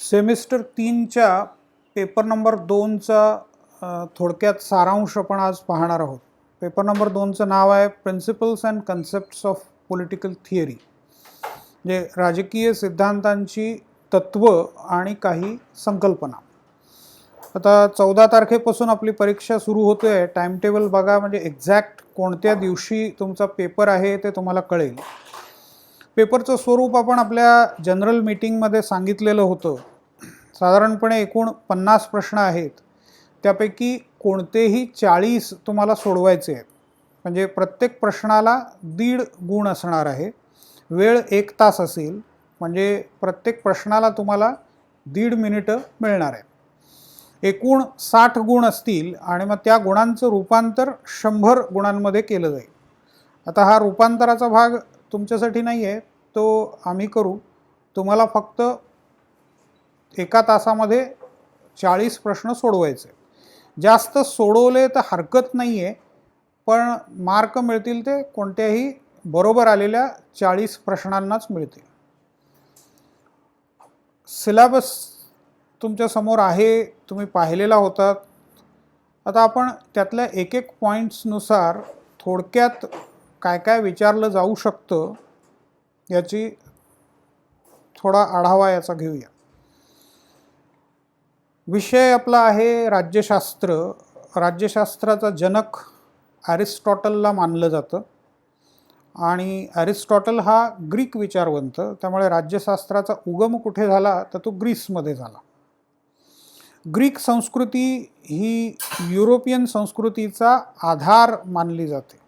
Semester 3च्या paper number 2चा थोडक्यात सारांश आपण आज पाहणार आहोत. पेपर नंबर 2चं नाव आहे principles and concepts of political theory, म्हणजे राजकीय सिद्धांतांची तत्व आणि काही संकल्पना. आता 14 तारखेपासून आपली परीक्षा सुरू होते आहे. टाइम टेबल बघा, म्हणजे एक्झॅक्ट कोणत्या दिवशी तुमचा पेपर आहे ते तुम्हाला कळेल. पेपरचं स्वरूप आपण आपल्या जनरल मीटिंगमध्ये सांगितलेलं होतं. साधारणपणे एकूण 50 प्रश्न आहेत, त्यापैकी कोणतेही 40 तुम्हाला सोडवायचे आहेत. म्हणजे प्रत्येक प्रश्नाला 1.5 गुण असणार आहे. वेळ 1 तास असेल, म्हणजे प्रत्येक प्रश्नाला तुम्हाला 1.5 मिनिटं मिळणार आहे. एकूण 60 गुण असतील आणि मग त्या गुणांचं रूपांतर 100 गुणांमध्ये केलं जाईल. आता हा रूपांतराचा भाग तुमच्यासाठी नाही आहे, तो आम्ही करू. तुम्हाला फक्त 1 तासामध्ये 40 प्रश्न सोडवायचे. जास्त सोडवले तर हरकत नाही आहे, पण मार्क मिळतील ते कोणत्याही बरोबर आलेल्या 40 प्रश्नांनाच मिळतील. सिलेबस तुमच्यासमोर आहे, तुम्ही पाहिलेला होता. आता आपण त्यातल्या एक एक पॉईंट्सनुसार थोडक्यात काय काय विचारलं जाऊ शकतं याची थोडा आढावा याचा घेऊया. विषय आपला आहे राज्यशास्त्र. राज्यशास्त्राचा जनक ॲरिस्टॉटलला मानलं जातं आणि ॲरिस्टॉटल हा ग्रीक विचारवंत, त्यामुळे राज्यशास्त्राचा उगम कुठे झाला तर तो ग्रीसमध्ये झाला. ग्रीक संस्कृती ही युरोपियन संस्कृतीचा आधार मानली जाते.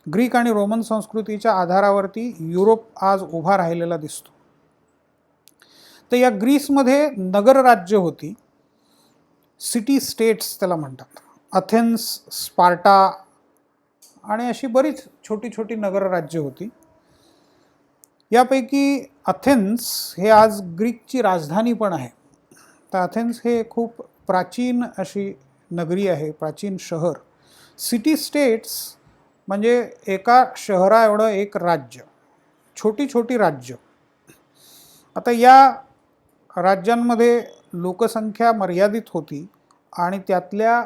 ग्रीक आणि रोमन संस्कृतीच्या आधारावरती युरोप आज उभा राहिलेला दिसतो. तर या ग्रीसमध्ये नगरराज्य होती, सिटी स्टेट्स त्याला म्हणतात. अथेन्स, स्पार्टा आणि अशी बरीच छोटी छोटी नगरराज्य होती. यापैकी अथेन्स हे आज ग्रीकची राजधानी पण आहे. तर अथेन्स हे खूप प्राचीन अशी नगरी आहे, प्राचीन शहर. सिटी स्टेट्स म्हणजे एका शहरा एवढं एक राज्य, छोटी छोटी राज्य. आता या राज्यांमध्ये लोकसंख्या मर्यादित होती आणि त्यातल्या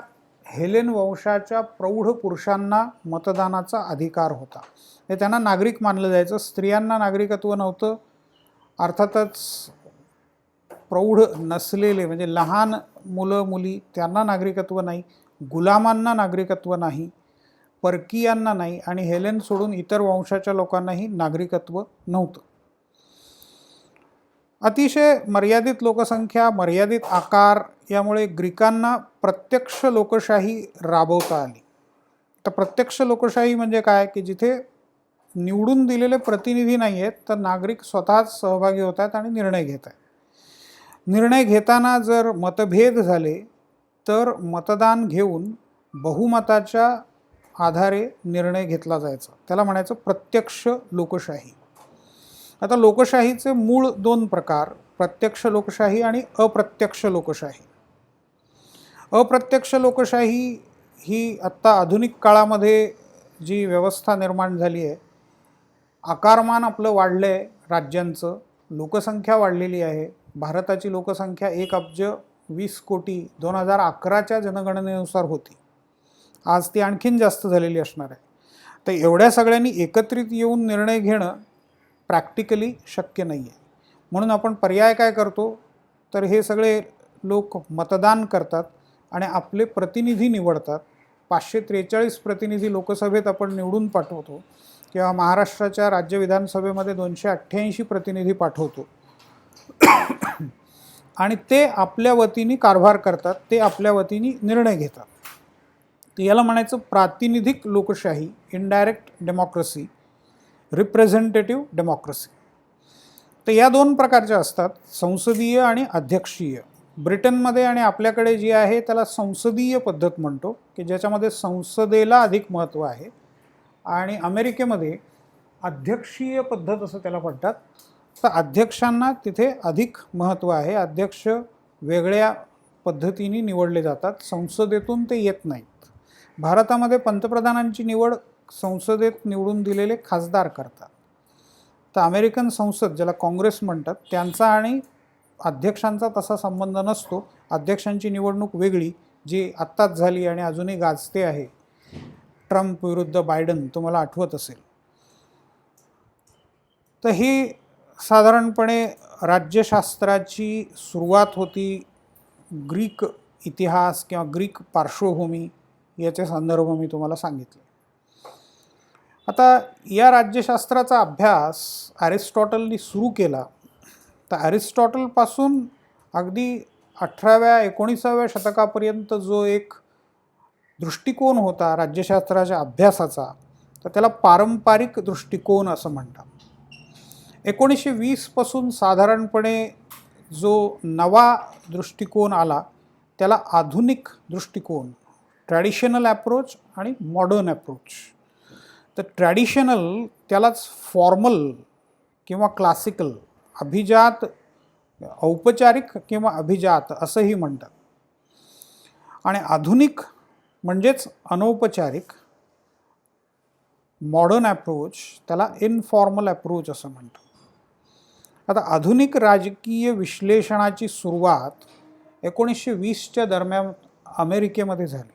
हेलेन वंशाच्या प्रौढ पुरुषांना मतदानाचा अधिकार होता. हे त्यांना नागरिक मानलं जायचं. स्त्रियांना नागरिकत्व नव्हतं. अर्थातच प्रौढ नसलेले म्हणजे लहान मुलं मुली त्यांना नागरिकत्व नाही, गुलामांना नागरिकत्व नाही, परकीयांना नाही, आणि हेलेन सोडून इतर वंशाच्या लोकांनाही नागरिकत्व नव्हतं. अतिशय मर्यादित लोकसंख्या, मर्यादित आकार, यामुळे ग्रीकांना प्रत्यक्ष लोकशाही राबवता आली. तर प्रत्यक्ष लोकशाही म्हणजे काय की जिथे निवडून दिलेले प्रतिनिधी नाही आहेत, तर नागरिक स्वतःच सहभागी होत आहेत आणि निर्णय घेत आहेत. निर्णय घेताना जर मतभेद झाले तर मतदान घेऊन बहुमताच्या आधारे निर्णय घेतला जायचा. त्याला म्हणायचं प्रत्यक्ष लोकशाही. आता लोकशाहीचे मूळ 2 प्रकार, प्रत्यक्ष लोकशाही आणि अप्रत्यक्ष लोकशाही. अप्रत्यक्ष लोकशाही ही आत्ता आधुनिक काळामध्ये जी व्यवस्था निर्माण झाली आहे, आकारमान आपलं वाढलं आहे राज्यांचं, लोकसंख्या वाढलेली आहे. भारताची लोकसंख्या 1,20,20,00,000 2011च्या जनगणनेनुसार होती. आज ती आणखीन जास्त झालेली असणार आहे. तर एवढ्या सगळ्यांनी एकत्रित येऊन निर्णय घेणं प्रॅक्टिकली शक्य नाही आहे. म्हणून आपण पर्याय काय करतो तर हे सगळे लोक मतदान करतात आणि आपले प्रतिनिधी निवडतात. 543 प्रतिनिधी लोकसभेत आपण निवडून पाठवतो, किंवा महाराष्ट्राच्या राज्य विधानसभेमध्ये 288 प्रतिनिधी पाठवतो आणि ते आपल्या वतीने कारभार करतात, ते आपल्या वतीने निर्णय घेतात. तर याला म्हणायचं प्रातिनिधिक लोकशाही, इनडायरेक्ट डेमोक्रेसी, रिप्रेझेंटेटिव्ह डेमोक्रेसी. तर या 2 प्रकारच्या असतात, संसदीय आणि अध्यक्षीय. ब्रिटनमध्ये आणि आपल्याकडे जी आहे त्याला संसदीय पद्धत म्हणतो, की ज्याच्यामध्ये संसदेला अधिक महत्त्व आहे, आणि अमेरिकेमध्ये अध्यक्षीय पद्धत असं त्याला म्हणतात. तर अध्यक्षांना तिथे अधिक महत्त्व आहे. अध्यक्ष वेगळ्या पद्धतीने निवडले जातात, संसदेतून ते येत नाहीत. भारतामध्ये पंतप्रधानांची निवड संसदेत निवडून दिलेले खासदार करतात. तर अमेरिकन संसद, ज्याला काँग्रेस म्हणतात, त्यांचा आणि अध्यक्षांचा तसा संबंध नसतो. अध्यक्षांची निवडणूक वेगळी जी आत्ताच झाली आणि अजूनही गाजते आहे, ट्रम्प विरुद्ध बायडन, तुम्हाला आठवत असेल. तर ही साधारणपणे राज्यशास्त्राची सुरुवात होती ग्रीक इतिहास किंवा ग्रीक पार्श्वभूमी याचे संदर्भ मी तुम्हाला सांगितले. आता या राज्यशास्त्राचा अभ्यास अरिस्टॉटलनी सुरू केला. तर अरिस्टॉटलपासून अगदी 18व्या-19व्या शतकापर्यंत जो एक दृष्टिकोन होता राज्यशास्त्राच्या अभ्यासाचा, तर त्याला पारंपरिक दृष्टिकोन असं म्हणतात. 1920 पासून साधारणपणे जो नवा दृष्टिकोन आला त्याला आधुनिक दृष्टिकोन, ट्रॅडिशनल अप्रोच आणि मॉडर्न अप्रोच. तर ट्रॅडिशनल त्यालाच फॉर्मल किंवा क्लासिकल, अभिजात, औपचारिक किंवा अभिजात असंही म्हणतात. आणि आधुनिक म्हणजेच अनौपचारिक, मॉडर्न अप्रोच त्याला इनफॉर्मल अप्रोच असं म्हणतात. आता आधुनिक राजकीय विश्लेषणाची सुरुवात 1920च्या दरम्यान अमेरिकेमध्ये झाली.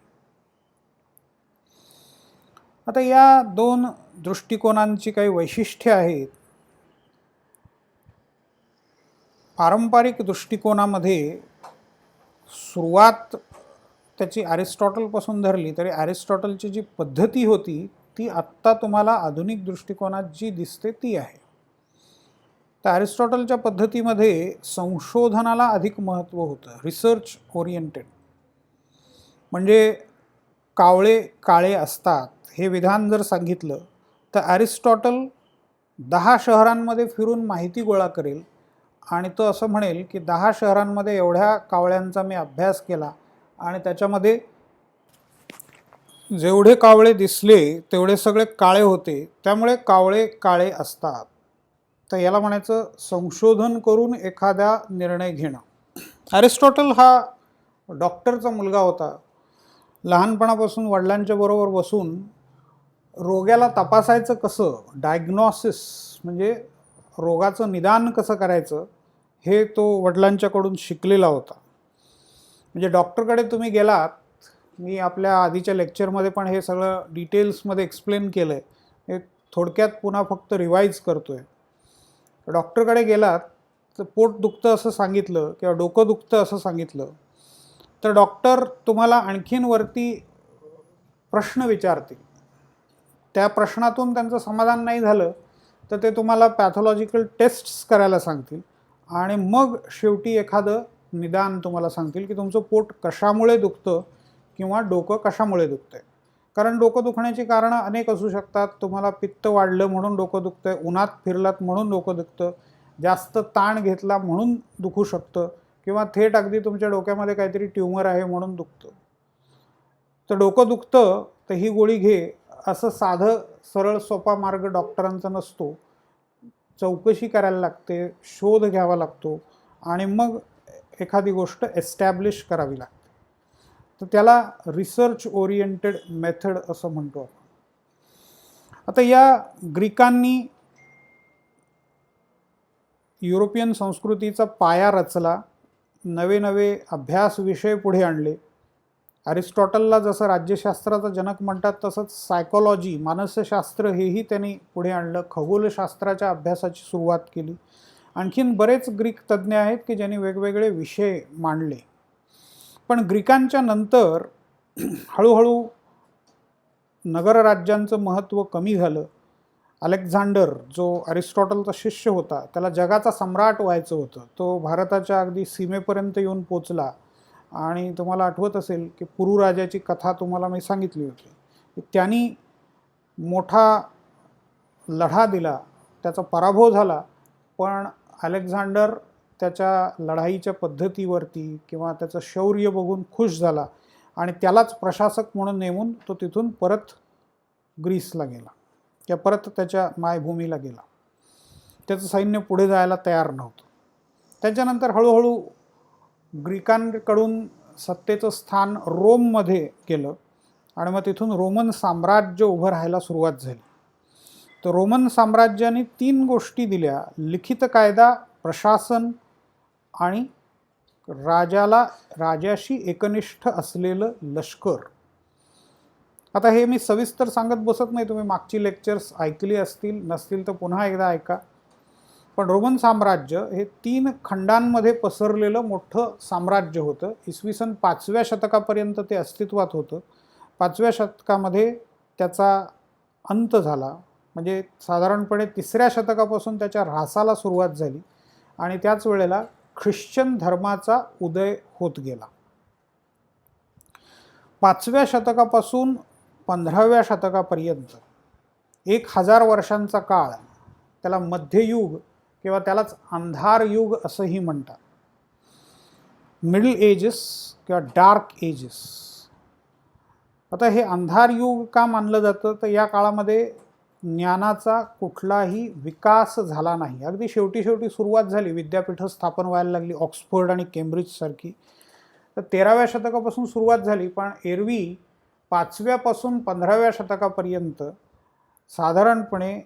आता या दोन दृष्टिकोनांची काही वैशिष्ट्ये आहेत. पारंपरिक दृष्टिकोनामध्ये सुरुवात त्याची अरिस्टॉटलपासून धरली तरी अरिस्टॉटलची जी पद्धती होती ती आत्ता तुम्हाला आधुनिक दृष्टिकोनात जी दिसते ती आहे. तर अरिस्टॉटलच्या पद्धतीमध्ये संशोधनाला अधिक महत्त्व होतं, रिसर्च ओरिएंटेड. म्हणजे कावळे काळे असतात हे विधान जर सांगितलं तर अरिस्टॉटल 10 शहरांमध्ये फिरून माहिती गोळा करेल आणि तो असं म्हणेल की 10 शहरांमध्ये एवढ्या कावळ्यांचा मी अभ्यास केला आणि त्याच्यामध्ये जेवढे कावळे दिसले तेवढे सगळे काळे होते, त्यामुळे कावळे काळे असतात. तर याला म्हणायचं संशोधन करून एखादा निर्णय घेणं. अरिस्टॉटल हा डॉक्टरचा मुलगा होता. लहानपणापासून वडिलांच्या बरोबर बसून रोग्याला तपासायचं कसं, डायग्नॉसिस म्हणजे रोगाचं निदान कसं करायचं, हे तो वडिलांच्याकडून शिकलेला होता. म्हणजे डॉक्टरकडे तुम्ही गेलात, मी आपल्या आधीच्या लेक्चरमध्ये पण हे सगळं डिटेल्समध्ये एक्सप्लेन केलं आहे, हे थोडक्यात पुन्हा फक्त रिवाईज करतो आहे. डॉक्टरकडे गेलात तर पोट दुखतं असं सांगितलं किंवा डोकं दुखतं असं सांगितलं तर डॉक्टर तुम्हाला आणखीन वरती प्रश्न विचारतील. त्या प्रश्नातून त्यांचं समाधान नाही झालं तर ते तुम्हाला पॅथॉलॉजिकल टेस्ट्स करायला सांगतील आणि मग शेवटी एखादं निदान तुम्हाला सांगतील की तुमचं पोट कशामुळे दुखतं किंवा डोकं कशामुळे दुखतंय. कारण डोकं दुखण्याची कारणं अनेक असू शकतात. तुम्हाला पित्त वाढलं म्हणून डोकं दुखतंय, उन्हात फिरलात म्हणून डोकं दुखतं, जास्त ताण घेतला म्हणून दुखू शकतं, किंवा थेट अगदी तुमच्या डोक्यामध्ये काहीतरी ट्यूमर आहे म्हणून दुखतं. तर डोकं दुखतं तर ही गोळी घे असं साधं सरळ सोपा मार्ग डॉक्टरांचा नसतो. चौकशी करायला लागते, शोध घ्यावा लागतो आणि मग एखादी गोष्ट एस्टॅब्लिश करावी लागते. तर त्याला रिसर्च ओरिएंटेड मेथड असं म्हणतो आपण. आता या ग्रीकांनी युरोपियन संस्कृतीचा पाया रचला, नवे नवे अभ्यास विषय पुढे आणले. अरिस्टॉटलला जसं राज्यशास्त्राचा जनक म्हणतात तसंच सायकोलॉजी, मानसशास्त्र हेही त्यांनी पुढे आणलं. खगोलशास्त्राच्या अभ्यासाची सुरुवात केली. आणखीन बरेच ग्रीक तज्ज्ञ आहेत की ज्यांनी वेगवेगळे विषय मांडले. पण ग्रीकांच्या नंतर हळूहळू नगरराज्यांचं महत्त्व कमी झालं. अलेक्झांडर जो अरिस्टॉटलचा शिष्य होता त्याला जगाचा सम्राट व्हायचं होतं. तो भारताच्या अगदी सीमेपर्यंत येऊन पोचला आणि तुम्हाला आठवत असेल की पुरुराजाची कथा तुम्हाला मी सांगितली होती. त्यांनी मोठा लढा दिला, त्याचा पराभव झाला, पण अलेक्झांडर त्याच्या लढाईच्या पद्धतीवरती किंवा त्याचं शौर्य बघून खुश झाला आणि त्यालाच प्रशासक म्हणून नेमून तो तिथून परत ग्रीसला गेला किंवा परत त्याच्या मायभूमीला गेला. त्याचं सैन्य पुढे जायला तयार नव्हतं. त्याच्यानंतर हळूहळू ग्रीकांकडून सत्तेचं स्थान रोममध्ये गेलं आणि मग तिथून रोमन साम्राज्य उभं राहायला सुरुवात झाली. तर रोमन साम्राज्याने 3 गोष्टी दिल्या: लिखित कायदा, प्रशासन आणि राजाशी एकनिष्ठ असलेलं लष्कर. आता हे मी सविस्तर सांगत बसत नाही, तुम्ही मागची लेक्चर्स ऐकली असतील, नसतील तर पुन्हा एकदा ऐका. पण रोमन साम्राज्य हे 3 खंडांमध्ये पसरलेलं मोठं साम्राज्य होतं. इसवी सन 5व्या शतकापर्यंत ते अस्तित्वात होतं. 5व्या शतकामध्ये त्याचा अंत झाला, म्हणजे साधारणपणे 3ऱ्या शतकापासून त्याच्या ऱ्हासाला सुरुवात झाली आणि त्याच वेळेला ख्रिश्चन धर्माचा उदय होत गेला. 5व्या शतकापासून 15व्या शतकापर्यंत 1000 वर्षांचा काळ, त्याला मध्ययुग किंवा त्यालाच अंधार युग असंही म्हणतात. मिडल एजेस किंवा डार्क एजेस. आता हे अंधार युग का मानलं जातं, तर या काळामध्ये ज्ञानाचा कुठलाही विकास झाला नाही. अगदी शेवटी सुरुवात झाली, विद्यापीठं स्थापन व्हायला लागली, ऑक्सफर्ड आणि केम्ब्रिज सारखी. तर 13व्या शतकापासून सुरुवात झाली, पण एरवी 5व्यापासून 15व्या शतकापर्यंत साधारणपणे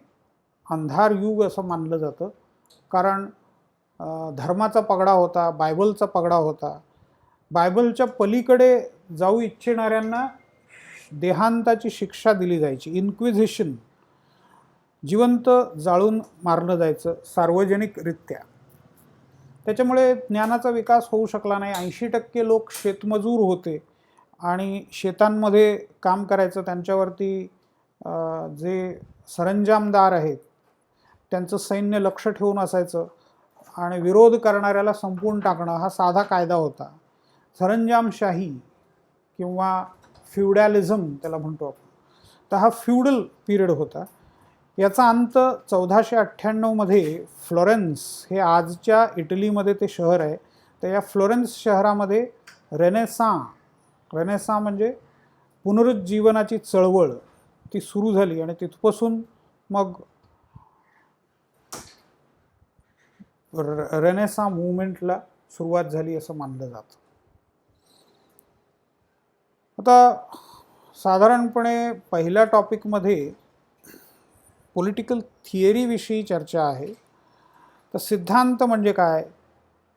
अंधार युग असं मानलं जातं. कारण धर्माचा पगडा होता, बायबलचा पगडा होता. बायबलच्या पलीकडे जाऊ इच्छिणाऱ्यांना देहांताची शिक्षा दिली जायची, इन्क्विझिशन, जिवंत जाळून मारलं जायचं सार्वजनिकरित्या. त्याच्यामुळे ज्ञानाचा विकास होऊ शकला नाही. 80% लोक शेतमजूर होते आणि शेतांमध्ये काम करायचं. त्यांच्यावरती जे सरंजामदार आहेत त्यांचं सैन्य लक्ष ठेवून असायचं आणि विरोध करणाऱ्याला संपवून टाकणं हा साधा कायदा होता. सरंजामशाही किंवा फ्युडॅलिझम त्याला म्हणतो आपण. तर हा फ्युडल पिरियड होता. याचा अंत 1498मध्ये फ्लोरेन्स हे आजच्या इटलीमध्ये ते शहर आहे, तर या फ्लोरेन्स शहरामध्ये रेनेसाँ म्हणजे पुनरुज्जीवनाची चळवळ ती सुरू झाली आणि तिथपासून मग रेनेसाँ मूवमेंटला सुरुवात झाली असं मानलं जातं. आता साधारणपणे पहिल्या टॉपिकमध्ये पॉलिटिकल थिअरीविषयी चर्चा आहे. तर सिद्धांत म्हणजे काय,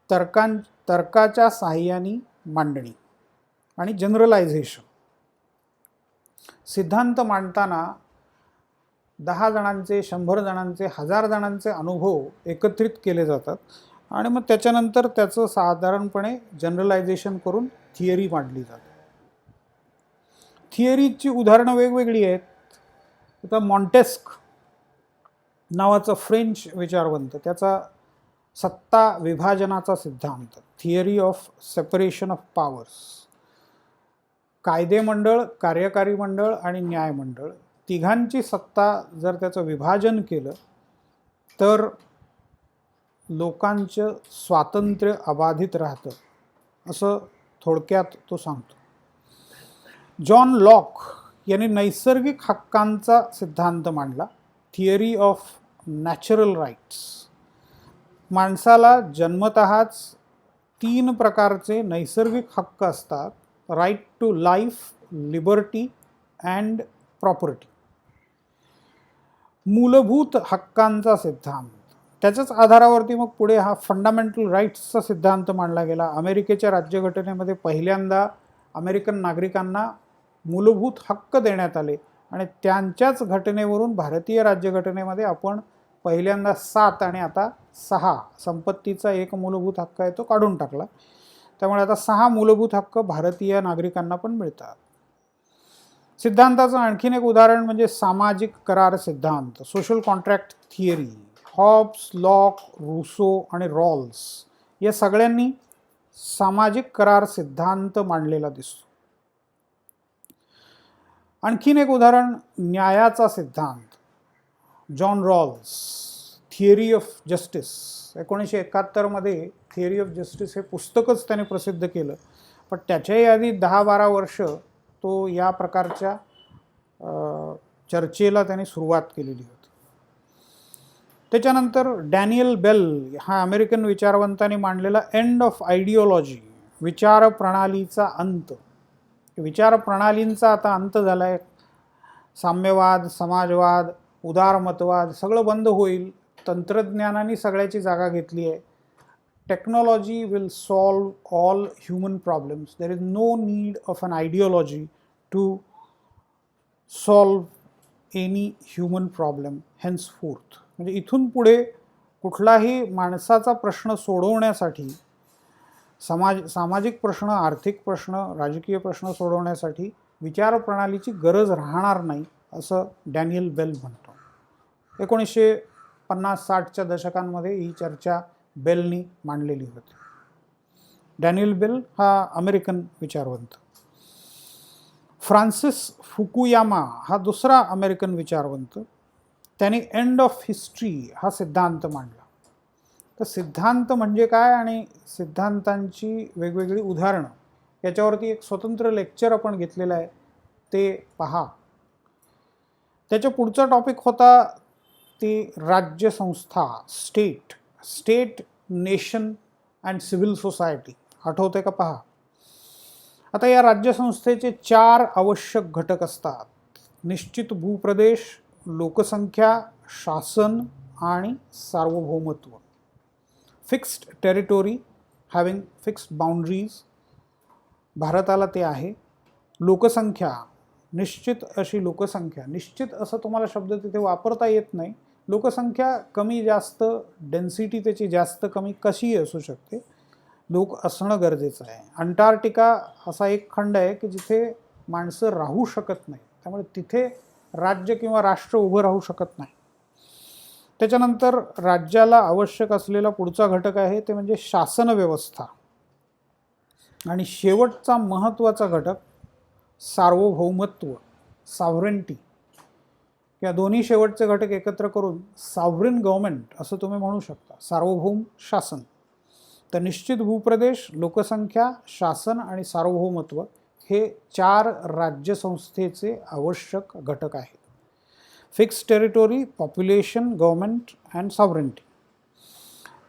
तर्काच्या साहाय्याने मांडणी आणि जनरलायझेशन. सिद्धांत मांडताना 10 जणांचे, 100 जणांचे, 1000 जणांचे अनुभव एकत्रित केले जातात आणि मग त्याच्यानंतर त्याचं साधारणपणे जनरलायझेशन करून थिअरी मांडली जाते. थिअरीची उदाहरणं वेगवेगळी आहेत. आता मॉन्टेस्क नावाचा फ्रेंच विचारवंत, त्याचा सत्ता विभाजनाचा सिद्धांत, theory of separation of powers. कायदेमंडळ, कार्यकारी मंडळ आणि न्यायमंडळ तिघांची सत्ता जर त्याचं विभाजन केलं तर लोकांचं स्वातंत्र्य अबाधित राहतं, असं थोडक्यात तो सांगतो. जॉन लॉक यांनी नैसर्गिक हक्कांचा सिद्धांत मांडला, थिअरी ऑफ नॅचरल राईट्स. माणसाला जन्मतःच 3 प्रकारचे नैसर्गिक हक्क असतात, right to life, liberty and property. मूलभूत हक्कांचा सिद्धांत, त्याच्याच आधारावरती मग पुढे हा फंडामेंटल राईट्सचा सिद्धांत मांडला गेला. अमेरिकेच्या राज्यघटनेमध्ये पहिल्यांदा अमेरिकन नागरिकांना मूलभूत हक्क देण्यात आले आणि त्यांच्याच घटनेवरून भारतीय राज्यघटनेमध्ये आपण पहिल्यांदा 7 आणि आता 6 संपत्तीचा एक मूलभूत हक्क आहे तो काढून टाकला. त्यामुळे आता 6 मूलभूत हक्क भारतीय नागरिकांना पण मिळतात. सिद्धांताचं आणखीन एक उदाहरण म्हणजे सामाजिक करार सिद्धांत, social contract theory. Hobbes, Locke, Rousseau आणि रॉल्स या सगळ्यांनी सामाजिक करार सिद्धांत मांडलेला दिसतो. आणखीन एक उदाहरण न्यायाचा सिद्धांत, John Rawls, theory of justice. 1971मध्ये थिअरी ऑफ जस्टिस हे पुस्तकच त्याने प्रसिद्ध केलं, पण त्याच्याही आधी 10-12 वर्ष तो या प्रकारच्या चर्चेला त्याने सुरुवात केलेली होती. त्याच्यानंतर डॅनियल बेल हा अमेरिकन विचारवंतांनी मांडलेला एंड ऑफ आयडिओलॉजी, विचारप्रणालीचा अंत. विचारप्रणालींचा आता अंत झाला आहे. साम्यवाद, समाजवाद, उदारमतवाद सगळं बंद होईल. तंत्रज्ञानाने सगळ्याची जागा घेतली आहे. technology will solve all human problems. There is no need of an ideology to solve any human problem henceforth. म्हणजे इथून पुढे कुठलाही माणसाचा प्रश्न सोडवण्यासाठी, सामाजिक प्रश्न, आर्थिक प्रश्न, राजकीय प्रश्न सोडवण्यासाठी विचारप्रणालीची गरज राहणार नाही, असं डॅनियल बेल म्हणतो. 1950-60च्या दशकांमध्ये ही चर्चा बेलनी मांडलेली होती. डॅनियल बेल हा अमेरिकन विचारवंत. फ्रान्सिस फुकुयामा हा दुसरा अमेरिकन विचारवंत. त्यांनी एंड ऑफ हिस्ट्री हा सिद्धांत मांडला. तर सिद्धांत म्हणजे काय आणि सिद्धांतांची वेगवेगळी उदाहरणं याच्यावरती एक स्वतंत्र लेक्चर आपण घेतलेलं आहे, ते पहा. त्याच्या पुढचा टॉपिक होता ते राज्यसंस्था, state, nation and civil society. आठवते का पहा. आता या राज्यसंस्थेचे 4 आवश्यक घटक असतात: निश्चित भूप्रदेश, लोकसंख्या, शासन आणि सार्वभौमत्व. Fixed territory having fixed boundaries, भारताला ते आहे. लोकसंख्या, निश्चित अशी लोकसंख्या. निश्चित असं तुम्हाला शब्द तिथे वापरता येत नाही. लोकसंख्या कमी जास्त, डेन्सिटी त्याची जास्त कमी कशीही असू शकते, लोक असणं गरजेचं आहे. अंटार्क्टिका असा एक खंड आहे की जिथे माणसं राहू शकत नाही, त्यामुळे तिथे राज्य किंवा राष्ट्र उभं राहू शकत नाही. त्याच्यानंतर राज्याला आवश्यक असलेला पुढचा घटक आहे ते म्हणजे शासन व्यवस्था. आणि शेवटचा महत्त्वाचा घटक सार्वभौमत्व, सॉव्हरेनिटी. या दोन्ही शेवटचे घटक एकत्र करून सॉव्हरेन गव्हर्नमेंट असं तुम्ही म्हणू शकता, सार्वभौम शासन. तर निश्चित भूप्रदेश, लोकसंख्या, शासन आणि सार्वभौमत्व हे 4 राज्यसंस्थेचे आवश्यक घटक आहेत. Fixed territory, population, government and sovereignty.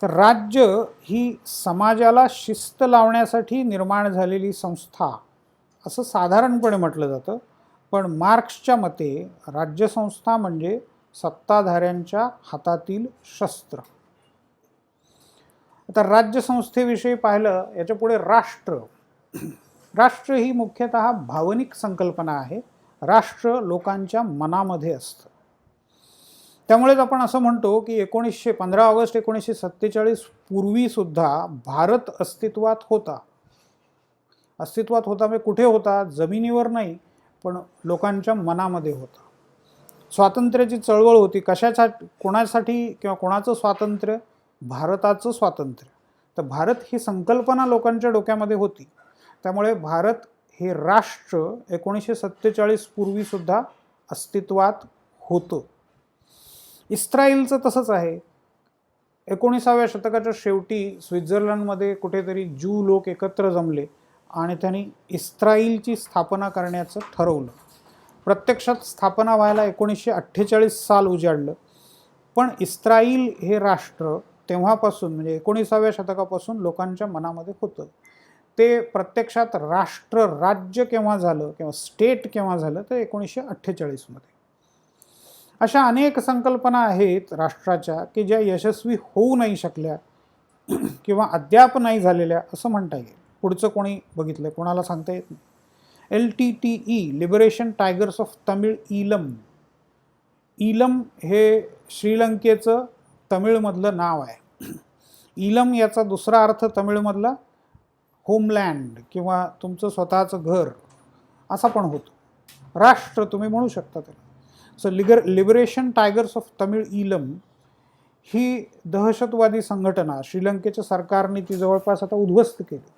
तर राज्य ही समाजाला शिस्त लावण्यासाठी निर्माण झालेली संस्था असं साधारणपणे म्हटलं जातं, पण मार्क्सच्या मते राज्यसंस्था म्हणजे सत्ताधाऱ्यांच्या हातातील शस्त्र. आता राज्यसंस्थेविषयी पाहिलं, याच्या पुढे राष्ट्र. राष्ट्र ही मुख्यतः भावनिक संकल्पना आहे. राष्ट्र लोकांच्या मनामध्ये असतं. त्यामुळेच आपण असं म्हणतो की 15 ऑगस्ट 1947 पूर्वीसुद्धा भारत अस्तित्वात होता. अस्तित्वात होता म्हणजे कुठे होता? जमिनीवर नाही, पण लोकांच्या मनामध्ये होता. स्वातंत्र्याची चळवळ होती. कशासाठी, कोणासाठी किंवा कोणाचं स्वातंत्र्य? भारताचं स्वातंत्र्य. तर भारत ही संकल्पना लोकांच्या डोक्यामध्ये होती. त्यामुळे भारत हे राष्ट्र 1947 पूर्वीसुद्धा अस्तित्वात होतं. इस्रायलचं तसंच आहे. 19व्या शतकाच्या शेवटी स्वित्झर्लंडमध्ये कुठेतरी ज्यू लोक एकत्र जमले आणि त्यांनी इस्रायलची स्थापना करण्याचं ठरवलं. प्रत्यक्षात स्थापना व्हायला 1948 साल उजाडलं, पण इस्रायल हे राष्ट्र तेव्हापासून म्हणजे 19व्या शतकापासून लोकांच्या मनामध्ये होतं. ते प्रत्यक्षात राष्ट्र, राज्य केव्हा झालं किंवा स्टेट केव्हा झालं तर 1948 मध्ये. अशा अनेक संकल्पना आहेत राष्ट्राच्या की ज्या यशस्वी होऊ नाही शकल्या किंवा अद्याप नाही झालेल्या असं म्हणता येईल. पुढचं कोणी बघितलं, कोणाला सांगता येत नाही. LTTE, liberation tigers of Tamil Eelam. Eelam हे श्रीलंकेचं तमिळमधलं नाव आहे. ईलम याचा दुसरा अर्थ तमिळमधला होमलँड किंवा तुमचं स्वतःचं घर असा पण होतो. राष्ट्र तुम्ही म्हणू शकता त्याला. So liberation tigers of Tamil Eelam ही दहशतवादी संघटना, श्रीलंकेच्या सरकारने ती जवळपास आता उद्ध्वस्त केली.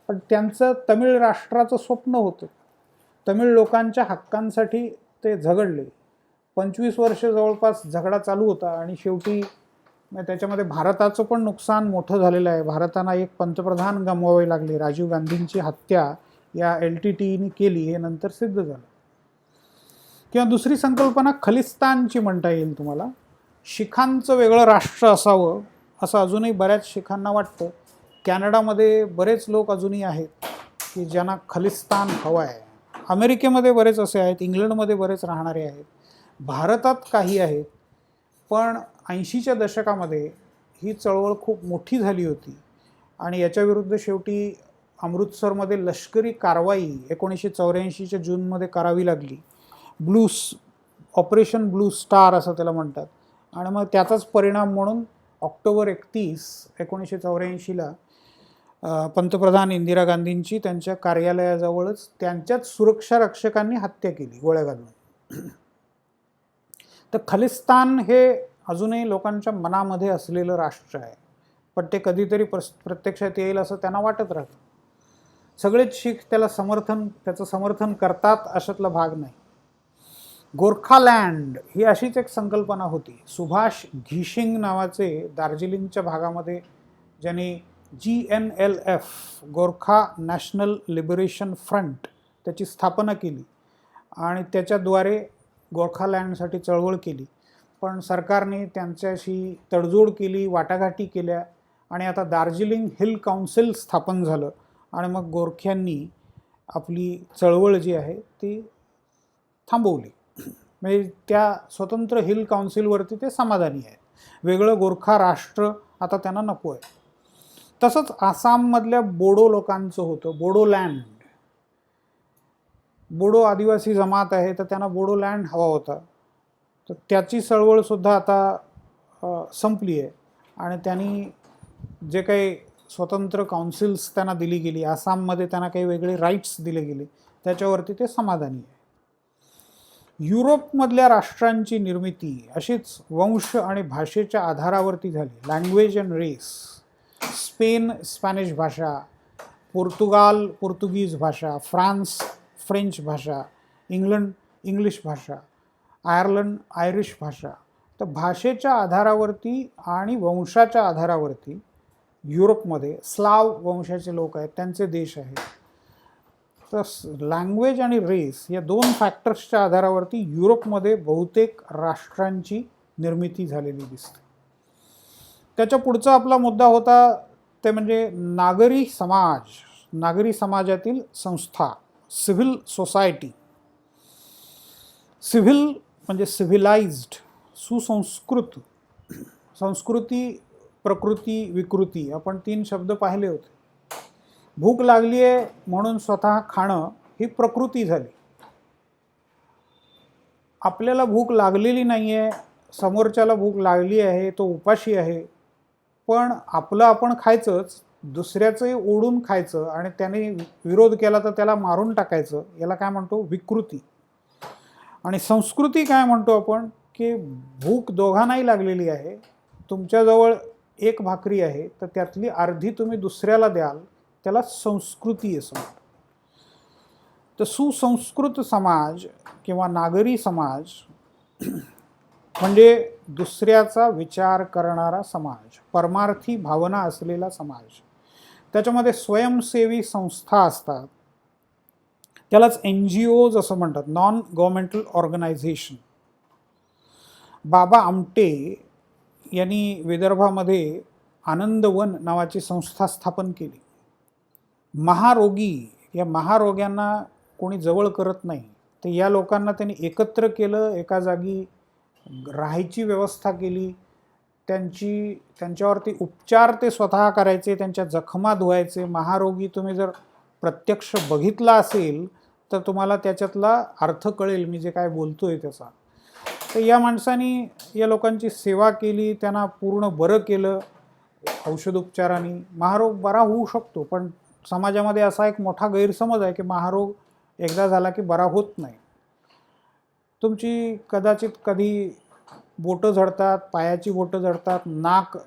पण त्यांचं तमिळ राष्ट्राचं स्वप्न होतं. तमिळ लोकांच्या हक्कांसाठी ते झगडले. 25 वर्ष जवळपास झगडा चालू होता आणि शेवटी त्याच्यामध्ये भारताचं पण नुकसान मोठं झालेलं आहे. भारताला एक पंतप्रधान गमवावे लागले. राजीव गांधींची हत्या या LTTEने केली हे नंतर सिद्ध झालं. किंवा दुसरी संकल्पना खलिस्तानची म्हणता येईल तुम्हाला. शिखांचं वेगळं राष्ट्र असावं असं अजूनही बऱ्याच शिखांना वाटतं. कॅनडामध्ये बरेच लोक अजूनही आहेत की ज्यांना खलिस्तान हवं आहे. अमेरिकेमध्ये बरेच असे आहेत, इंग्लंडमध्ये बरेच राहणारे आहेत, भारतात काही आहेत. पण 80च्या दशकामध्ये ही चळवळ खूप मोठी झाली होती आणि याच्याविरुद्ध शेवटी अमृतसरमध्ये लष्करी कारवाई 1984च्या जूनमध्ये करावी लागली. ऑपरेशन ब्लू स्टार असं त्याला म्हणतात. आणि मग त्याचाच परिणाम म्हणून ऑक्टोबर 31, 1984ला पंतप्रधान इंदिरा गांधींची त्यांच्या कार्यालयाजवळच त्यांच्याच सुरक्षा रक्षकांनी हत्या केली गोळ्या घालून. तर खलिस्तान हे अजूनही लोकांच्या मनामध्ये असलेलं राष्ट्र आहे, पण ते कधीतरी प्रत्यक्षात येईल असं त्यांना वाटत राहतं. सगळेच शीख त्याचं समर्थन करतात अशातला भाग नाही. गोरखालँड ही अशीच एक संकल्पना होती. सुभाष घिशिंग नावाचे दार्जिलिंगच्या भागामध्ये ज्यांनी GNLF Gorkha national liberation front त्याची स्थापना केली आणि त्याच्याद्वारे गोरखालँडसाठी चळवळ केली. पण सरकारने त्यांच्याशी तडजोड केली, वाटाघाटी केल्या आणि आता दार्जिलिंग हिल काउन्सिल स्थापन झालं आणि मग गोरख्यांनी आपली चळवळ जी आहे ती थांबवली. म्हणजे त्या स्वतंत्र हिल काउन्सिलवरती ते समाधानी आहेत. वेगळं गोरखा राष्ट्र आता त्यांना नको आहे. तसंच आसाममधल्या बोडो लोकांचं होतं बोडोलँड. बोडो आदिवासी जमात आहे, तर त्यांना बोडोलँड हवा होता. तर त्याची चळवळसुद्धा आता संपली आहे आणि त्यांनी जे काही स्वतंत्र काउन्सिल्स त्यांना दिली गेली, आसाममध्ये त्यांना काही वेगळे राईट्स दिले गेले, त्याच्यावरती ते समाधानी आहे. युरोपमधल्या राष्ट्रांची निर्मिती अशीच वंश आणि भाषेच्या आधारावरती झाली. Language and race. Spain Spanish भाषा, पोर्तुगाल पोर्तुगीज भाषा, फ्रान्स फ्रेंच भाषा, इंग्लंड इंग्लिश भाषा, आयर्लंड आयरिश भाषा. तर भाषेच्या आधारावरती आणि वंशाच्या आधारावरती युरोपमध्ये स्लाव वंशाचे लोक आहेत, त्यांचे देश आहेत. तर लँग्वेज आणि रेस या 2 फॅक्टर्सच्या आधारावरती युरोपमध्ये बहुतेक राष्ट्रांची निर्मिती झालेली दिसते. त्याच्या पुढचा आपला मुद्दा होता ते म्हणजे नागरी समाज, नागरी समाजातील संस्था, सिव्हिल सोसायटी. सिव्हिल म्हणजे सिव्हिलाइज्ड, सुसंस्कृत. संस्कृती, प्रकृती, विकृती, आपण 3 शब्द पाहिले होते. भूक लागली आहे म्हणून स्वतः खाणं ही प्रकृती झाली. आपल्याला भूक लागलेली नाही आहे, समोरच्याला भूक लागली आहे, तो उपाशी आहे, पण आपलं आपण खायचंच, दुसऱ्याचंही ओढून खायचं आणि त्याने विरोध केला तर त्याला मारून टाकायचं, याला काय म्हणतो? विकृती. आणि संस्कृती काय म्हणतो आपण? की भूक दोघांनाही लागलेली आहे, तुमच्याजवळ 1 भाकरी आहे, तर त्यातली अर्धी तुम्ही दुसऱ्याला द्याल, त्याला संस्कृती असं म्हणतात. तर सुसंस्कृत समाज किंवा नागरी समाज म्हणजे दुसऱ्याचा विचार करणारा समाज, परमार्थी भावना असलेला समाज. त्याच्यामध्ये स्वयंसेवी संस्था असतात, त्यालाच NGOज असं म्हणतात, non governmental organisation. Baba Amte यांनी विदर्भामध्ये आनंदवन नावाची संस्था स्थापन केली. महारोगी, या महारोग्यांना कोणी जवळ करत नाही, तर या लोकांना त्यांनी एकत्र केलं, एका जागी राहायची व्यवस्था केली, त्यांच्यावरती उपचार ते स्वतः करायचे, त्यांच्या जखमा धुवायचे. महारोगी तुम्ही जर प्रत्यक्ष बघितला असेल तर तुम्हाला त्याच्यातला अर्थ कळेल मी जे काय बोलतोय त्याचा. तर या माणसांनी या लोकांची सेवा केली, त्यांना पूर्ण बरं केलं औषधोपचारांनी. महारोग बरा होऊ शकतो, पण समाजामध्ये असा एक मोठा गैरसमज आहे की महारोग एकदा झाला की बरा होत नाही. तुमची कदाचित कधी बोटं झडतात, पायाची बोटं झडतात, नाक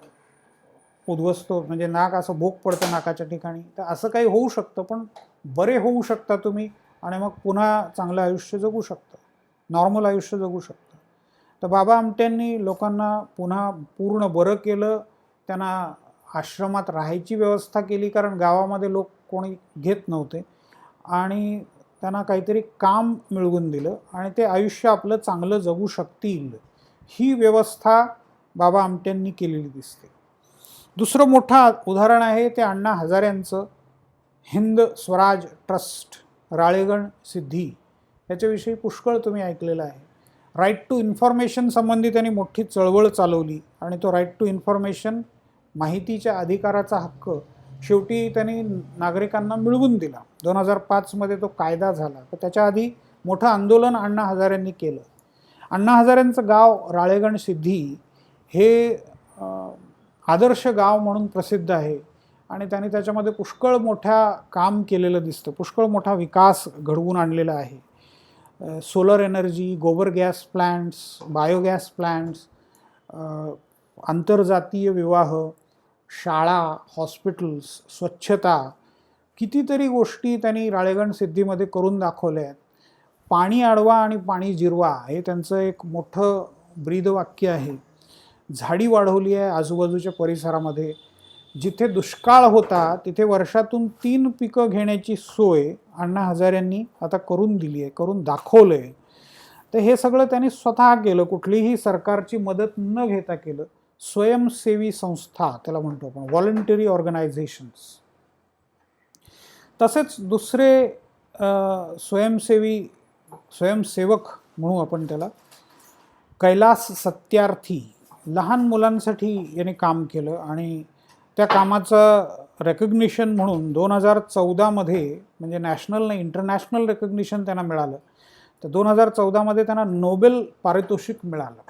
उद्ध्वस्त म्हणजे नाक असं भोक पडतं नाकाच्या ठिकाणी, तर असं काही होऊ शकतं, पण बरे होऊ शकता तुम्ही आणि मग पुन्हा चांगलं आयुष्य जगू शकता, नॉर्मल आयुष्य जगू शकता. तर बाबा आमट्यांनी लोकांना पुन्हा पूर्ण बरं केलं, त्यांना आश्रमात राहायची व्यवस्था केली, कारण गावामध्ये लोक कोणी घेत नव्हते, आणि त्यांना काहीतरी काम मिळवून दिलं आणि ते आयुष्य आपलं चांगलं जगू शकतील, ही व्यवस्था बाबा आमट्यांनी केलेली दिसते. दुसरं मोठं उदाहरण आहे ते अण्णा हजाऱ्यांचं हिंद स्वराज ट्रस्ट, राळेगण सिद्धी. याच्याविषयी पुष्कळ तुम्ही ऐकलेलं आहे. राईट टू इन्फॉर्मेशन संबंधी त्यांनी मोठी चळवळ चालवली आणि तो राईट टू इन्फॉर्मेशन, माहितीच्या अधिकाराचा हक्क, शेवटी त्यांनी नागरिकांना मिळवून दिला. 2005मध्ये तो कायदा झाला. तर त्याच्या आधी मोठं आंदोलन अण्णा हजारेंनी केलं. अण्णा हजारेंचं गाव राळेगण सिद्धी हे आदर्श गाव म्हणून प्रसिद्ध आहे आणि त्यांनी त्याच्यामध्ये पुष्कळ मोठ्या काम केलेलं दिसतं, पुष्कळ मोठा विकास घडवून आणलेला आहे. सोलर एनर्जी, गोबर गॅस प्लांट्स, बायोगॅस प्लांट्स, आंतरजातीय विवाह, शाळा, हॉस्पिटल्स, स्वच्छता, कितीतरी गोष्टी त्यांनी राळेगण सिद्धीमध्ये करून दाखवल्या आहेत. पाणी अडवा आणि पाणी जिरवा हे त्यांचं एक मोठं ब्रीदवाक्य आहे. झाडी वाढवली आहे आजूबाजूच्या परिसरामध्ये. जिथे दुष्काळ होता तिथे वर्षातून 3 पिकं घेण्याची सोय अण्णा हजारेंनी आता करून दिली आहे, करून दाखवलं आहे. तर हे सगळं त्यांनी स्वतः केलं, कुठलीही सरकारची मदत न घेता केलं. स्वयंसेवी संस्था त्याला म्हणतो आपण, व्हॉलंटरी ऑर्गनायझेशन्स. तसेच दुसरे स्वयंसेवक म्हणू आपण त्याला, कैलास सत्यार्थी, लहान मुलांसाठी याने काम केलं आणि त्या कामाचं रेकग्निशन म्हणून 2014मध्ये, म्हणजे नॅशनल नाही इंटरनॅशनल रेकग्निशन त्यांना मिळालं. तर 2014मध्ये त्यांना नोबेल पारितोषिक मिळालं.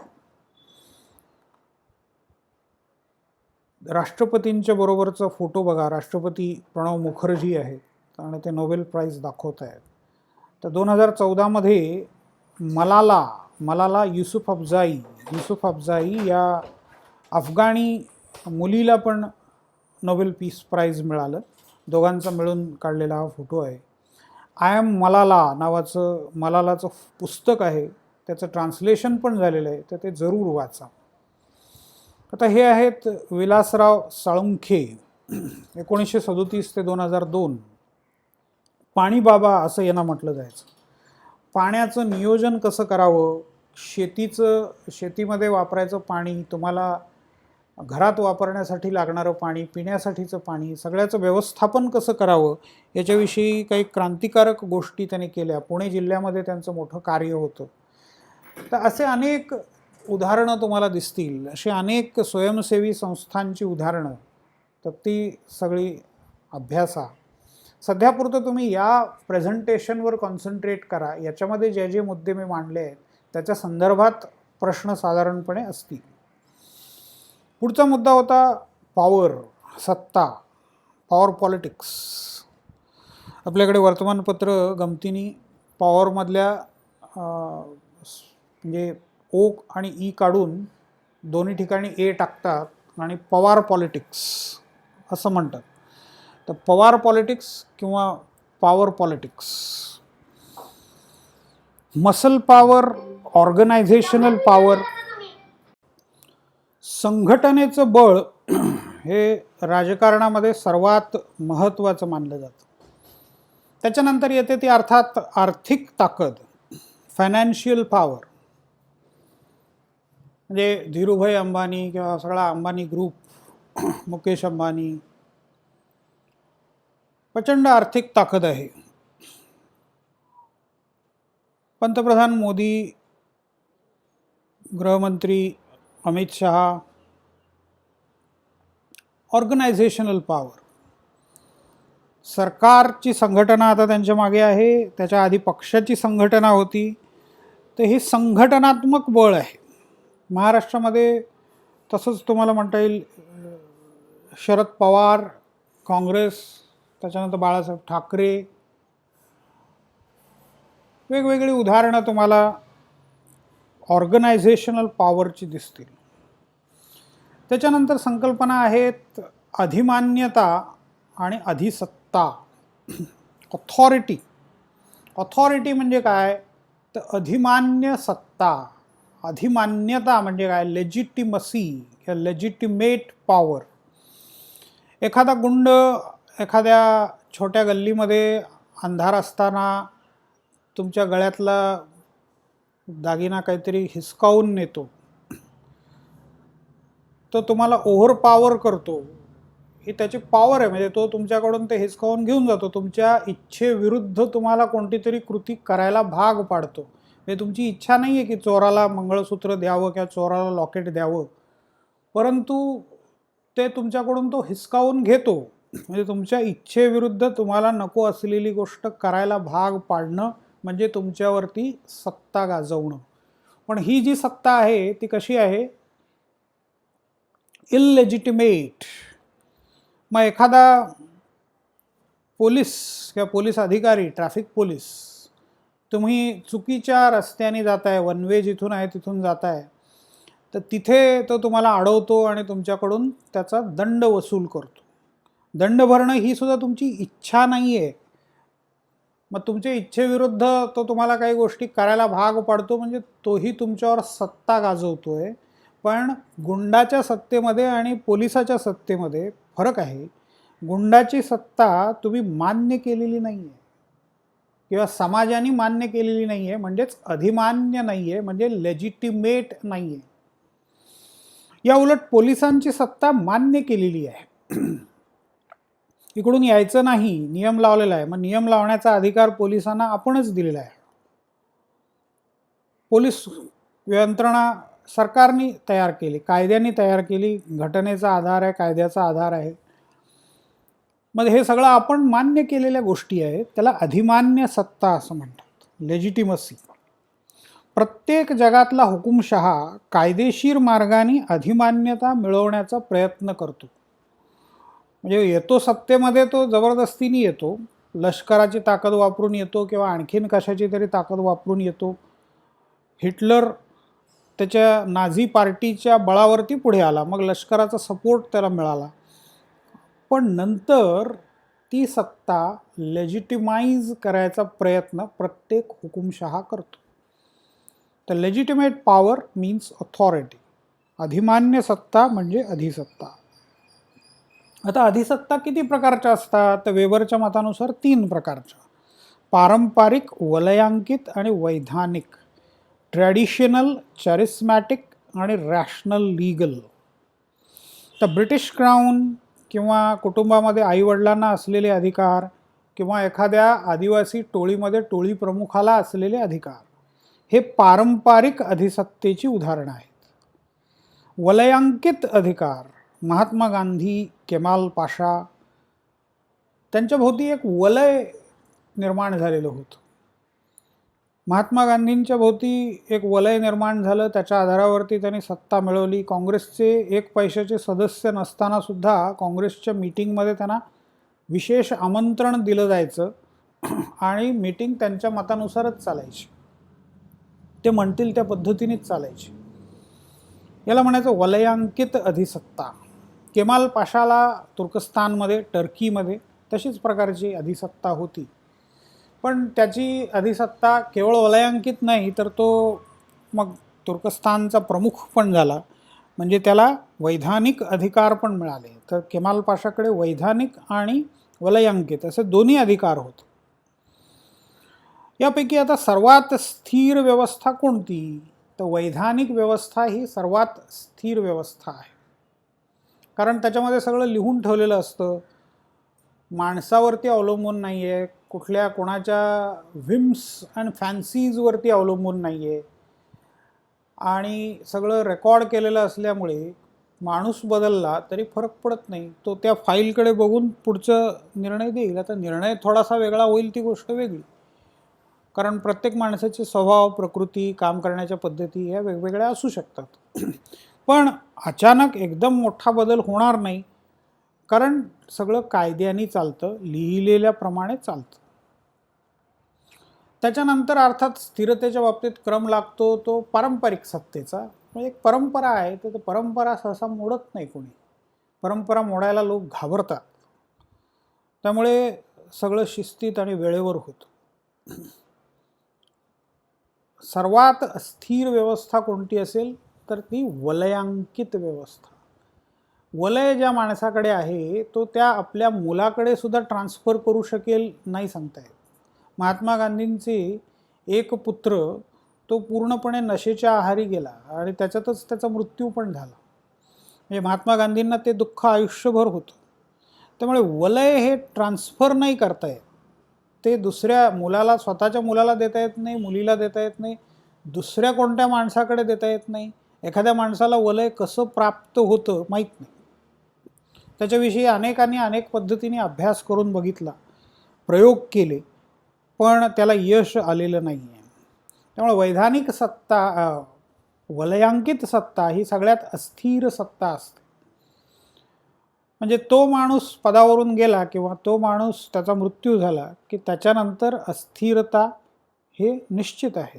राष्ट्रपतींच्या बरोबरचा फोटो बघा, राष्ट्रपती प्रणव मुखर्जी आहेत आणि ते नोबेल प्राइज दाखवत आहेत. तर 2014मध्ये मलाला युसुफजाई या अफगाणी मुलीला पण नोबेल पीस प्राइज मिळालं. दोघांचा मिळून काढलेला हा फोटो आहे. आय एम मलाला नावाचं मलालाचं पुस्तक आहे, त्याचं ट्रान्सलेशन पण झालेलं आहे, तर ते जरूर वाचा. आता हे आहेत विलासराव साळुंखे, 1937 ते 2002. पाणी बाबा असं यांना म्हटलं जायचं. पाण्याचं नियोजन कसं करावं, शेतीमध्ये वापरायचं पाणी, तुम्हाला घरात वापरण्यासाठी लागणारं पाणी, पिण्यासाठीचं पाणी, सगळ्याचं व्यवस्थापन कसं करावं याच्याविषयी काही क्रांतिकारक गोष्टी त्यांनी केल्या. पुणे जिल्ह्यामध्ये त्यांचं मोठं कार्य होतं. तर असे अनेक उदाहरणं तुम्हाला दिसतील, अशी अनेक स्वयंसेवी संस्थांची उदाहरणं. तर ती सगळी अभ्यासा. सध्यापुरतं तुम्ही या प्रेझेंटेशनवर कॉन्सन्ट्रेट करा. याच्यामध्ये जे जे मुद्दे मी मांडले आहेत त्याच्या संदर्भात प्रश्न साधारणपणे असतील. पुढचा मुद्दा होता पॉवर, सत्ता, पॉवर पॉलिटिक्स. आपल्याकडे वर्तमानपत्र गमतीने पॉवरमधल्या म्हणजे ओ आणि ई काढून दोन्ही ठिकाणी ए टाकतात आणि पवार पॉलिटिक्स असं म्हणतात. तर पवार पॉलिटिक्स किंवा power politics. Muscle power, organisational power, संघटनेचं बळ हे राजकारणामध्ये सर्वात महत्त्वाचं मानलं जातं. त्याच्यानंतर येते ती अर्थात आर्थिक ताकद, फायनान्शियल पॉवर. म्हणजे धीरूभाई अंबानी किंवा सगळा अंबानी ग्रुप, मुकेश अंबानी, प्रचंड आर्थिक ताकद आहे. पंतप्रधान मोदी, गृहमंत्री अमित शहा, ऑर्गनायझेशनल पॉवर. सरकारची संघटना आता त्यांच्या मागे आहे, त्याच्या आधी पक्षाची संघटना होती. तर हे संघटनात्मक बळ आहे. महाराष्ट्रामध्ये तसंच तुम्हाला म्हणता येईल. शरद पवार, काँग्रेस, त्याच्यानंतर बाळासाहेब ठाकरे, वेगवेगळी उदाहरणं तुम्हाला ऑर्गनायझेशनल पॉवरची दिसतील. त्याच्यानंतर संकल्पना आहेत अधिमान्यता आणि अधिसत्ता, ऑथॉरिटी. ऑथॉरिटी म्हणजे काय, तर अधिमान्य सत्ता. अधिमान्यता म्हणजे काय, लेजिटिमसी किंवा लेजिटिमेट पॉवर. एखादा गुंड एखाद्या छोट्या गल्लीमध्ये अंधार असताना तुमच्या गळ्यातला दागिना काहीतरी हिसकावून नेतो, तो तुम्हाला ओव्हर पॉवर करतो, ही त्याची पॉवर आहे. म्हणजे तो तुमच्याकडून ते हिसकावून घेऊन जातो, तुमच्या इच्छेविरुद्ध तुम्हाला कोणती तरी कृती करायला भाग पाडतो. म्हणजे तुमची इच्छा नाही आहे की चोराला मंगळसूत्र द्यावं किंवा चोराला लॉकेट द्यावं, परंतु ते तुमच्याकडून तो हिसकावून घेतो म्हणजे तुमच्या इच्छेविरुद्ध तुम्हाला नको असलेली गोष्ट करायला भाग पाडणं म्हणजे तुमच्यावरती सत्ता गाजवणं. पण ही जी सत्ता आहे ती कशी आहे? इललेजिटिमेट. मग एखादा पोलीस किंवा पोलीस अधिकारी, ट्रॅफिक पोलीस, तुम्ही चुकीच्या रस्त्याने जाताय, वन वे जिथून आहे तिथून जाताय, तर तिथे तो तुम्हाला अडवतो आणि तुमच्याकडून त्याचा दंड वसूल करतो. दंड भरणं ही सुद्धा तुमची इच्छा नाही आहे. मग तुमच्या इच्छेविरुद्ध तो तुम्हाला काही गोष्टी करायला भाग पाडतो, म्हणजे तोही तुमच्यावर सत्ता गाजवतोय. पण गुंडाच्या सत्तेमध्ये आणि पोलिसाच्या सत्तेमध्ये फरक आहे. गुंडाची सत्ता तुम्ही मान्य केलेली नाही आहे किंवा समाजाने मान्य केलेली नाही आहे, म्हणजेच अधिमान्य नाही आहे, म्हणजे लेजिटिमेट नाही आहे. या उलट पोलिसांची सत्ता मान्य केलेली आहे. इकडून यायचं नाही, नियम लावलेला आहे. मग नियम लावण्याचा अधिकार पोलिसांना आपणच दिलेला आहे. पोलीस यंत्रणा सरकारने तयार केली, कायद्याने तयार केली, घटनेचा आधार आहे, कायद्याचा आधार आहे. मग हे सगळं आपण मान्य केलेल्या गोष्टी आहेत, त्याला अधिमान्य सत्ता असं म्हणतात, लेजिटिमसी. प्रत्येक जगातला हुकुमशहा कायदेशीर मार्गाने अधिमान्यता मिळवण्याचा प्रयत्न करतो. म्हणजे येतो सत्तेमध्ये तो जबरदस्तीने येतो, लष्कराची ताकद वापरून येतो किंवा आणखीन कशाची तरी ताकद वापरून येतो. हिटलर त्याच्या नाझी पार्टीच्या बळावरती पुढे आला, मग लष्कराचा सपोर्ट त्याला मिळाला. पण नंतर ती सत्ता लेजिटिमाइज करायचा प्रयत्न प्रत्येक हुकुमशहा करतो. तर लेजिटिमेट पॉवर मीन्स ऑथॉरिटी. अधिमान्य सत्ता म्हणजे अधिसत्ता. आता अधिसत्ता किती प्रकारच्या असतात? तर वेबरच्या मतानुसार 3 प्रकारच्या: पारंपरिक, वलयांकित आणि वैधानिक. ट्रॅडिशनल, चॅरिस्मॅटिक आणि रॅशनल लीगल. तर ब्रिटिश क्राऊन किंवा कुटुंबामध्ये आईवडिलांना असलेले अधिकार किंवा एखाद्या आदिवासी टोळीमध्ये टोळी प्रमुखाला असलेले अधिकार, हे पारंपरिक अधिसत्तेची उदाहरणं आहेत. वलयांकित अधिकार, महात्मा गांधी, केमाल पाशा, त्यांच्या भोवती एक वलय निर्माण झालेलं होतं. महात्मा गांधींच्या भोवती एक वलय निर्माण झालं, त्याच्या आधारावरती त्यांनी सत्ता मिळवली. काँग्रेसचे 1 पैशाचे सदस्य नसताना सुद्धा काँग्रेसच्या मीटिंगमध्ये त्यांना विशेष आमंत्रण दिलं जायचं आणि मीटिंग त्यांच्या मतानुसारच चालायची, ते म्हणतील त्या पद्धतीनेच चालायची. याला म्हणायचं वलयांकित अधिसत्ता. केमाल पाशाला तुर्कस्तानमध्ये, टर्कीमध्ये तशीच प्रकारची अधिसत्ता होती. पण त्याची अधिसत्ता केवळ वलयांकित नाही, तर तो मग तुर्कस्तानचा प्रमुख पण झाला, म्हणजे त्याला वैधानिक अधिकार पण मिळाले. तर केमाल पाशाकडे वैधानिक आणि वलयांकित असे दोन्ही अधिकार होते. यापैकी आता सर्वात स्थिर व्यवस्था कोणती? तर वैधानिक व्यवस्था ही सर्वात स्थिर व्यवस्था आहे, कारण त्याच्यामध्ये सगळं लिहून ठेवलेलं असतं, माणसावरती अवलंबून नाही आहे, कुठल्या कोणाच्या व्हिम्स अँड फॅन्सीजवरती अवलंबून नाही आहे, आणि सगळं रेकॉर्ड केलेलं असल्यामुळे माणूस बदलला तरी फरक पडत नाही. तो त्या फाईलकडे बघून पुढचं निर्णय देईल. आता निर्णय थोडासा वेगळा होईल ती गोष्ट वेगळी, कारण प्रत्येक माणसाचे स्वभाव, प्रकृती, काम करण्याच्या पद्धती ह्या वेगवेगळ्या असू शकतात. पण अचानक एकदम मोठा बदल होणार नाही, कारण सगळं कायद्याने चालतं, लिहिलेल्याप्रमाणे चालतं. त्याच्यानंतर अर्थात स्थिरतेच्या बाबतीत क्रम लागतो तो पारंपरिक सत्तेचा. म्हणजे एक परंपरा आहे, तर परंपरा सहसा मोडत नाही कोणी. परंपरा मोडायला लोक घाबरतात, त्यामुळे सगळं शिस्तीत आणि वेळेवर होतं. सर्वात स्थिर व्यवस्था कोणती असेल तर ती वलयांकित व्यवस्था. वलय ज्या माणसाकडे आहे तो त्या आपल्या मुलाकडे सुद्धा ट्रान्सफर करू शकेल नाही सांगता येत. महात्मा गांधींचे एक पुत्र तो पूर्णपणे नशेच्या आहारी गेला आणि त्याच्यातच त्याचा मृत्यू पण झाला. म्हणजे महात्मा गांधींना ते दुःख आयुष्यभर होतं. त्यामुळे वलय हे ट्रान्सफर नाही करता येत. ते दुसऱ्या मुलाला, स्वतःच्या मुलाला देता येत नाही, मुलीला देता येत नाही, दुसऱ्या कोणत्या माणसाकडे देता येत नाही. एखाद्या माणसाला वलय कसं प्राप्त होतं माहीत नाही. त्याच्याविषयी अनेकांनी अनेक पद्धतीने अभ्यास करून बघितला, प्रयोग केले, पण त्याला यश आलेलं नाही आहे. त्यामुळे वैधानिक सत्ता, वलयांकित सत्ता ही सगळ्यात अस्थिर सत्ता असते. म्हणजे तो माणूस पदावरून गेला किंवा तो माणूस त्याचा मृत्यू झाला की त्याच्यानंतर अस्थिरता हे निश्चित आहे.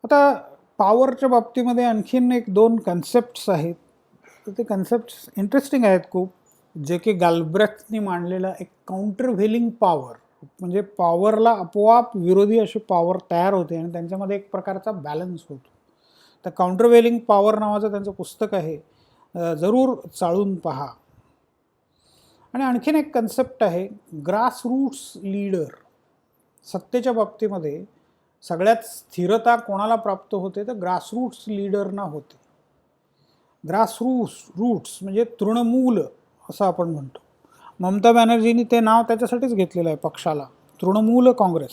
आता पॉवरच्या बाबतीमध्ये आणखीन एक दोन कन्सेप्ट्स आहेत. ते कन्सेप्ट्स इंटरेस्टिंग आहेत खूप. जे की गॅल्ब्रेख्टनी मांडलेला एक काउंटरव्हेलिंग पॉवर, म्हणजे पॉवरला आपोआप विरोधी अशी पॉवर तयार होते आणि त्यांच्यामध्ये एक प्रकारचा बॅलन्स होतो. तर काउंटरव्हेलिंग पॉवर नावाचं त्यांचं पुस्तक आहे, जरूर चाळून पहा. आणि आणखीन एक कन्सेप्ट आहे ग्रासरूट्स लीडर. सत्तेच्या बाबतीमध्ये सगळ्यात स्थिरता कोणाला प्राप्त होते तर ग्रासरूट्स लीडरना होते. रूट्स म्हणजे तृणमूल असं आपण म्हणतो. ममता बॅनर्जींनी ते नाव त्याच्यासाठीच घेतलेलं आहे पक्षाला, तृणमूल काँग्रेस.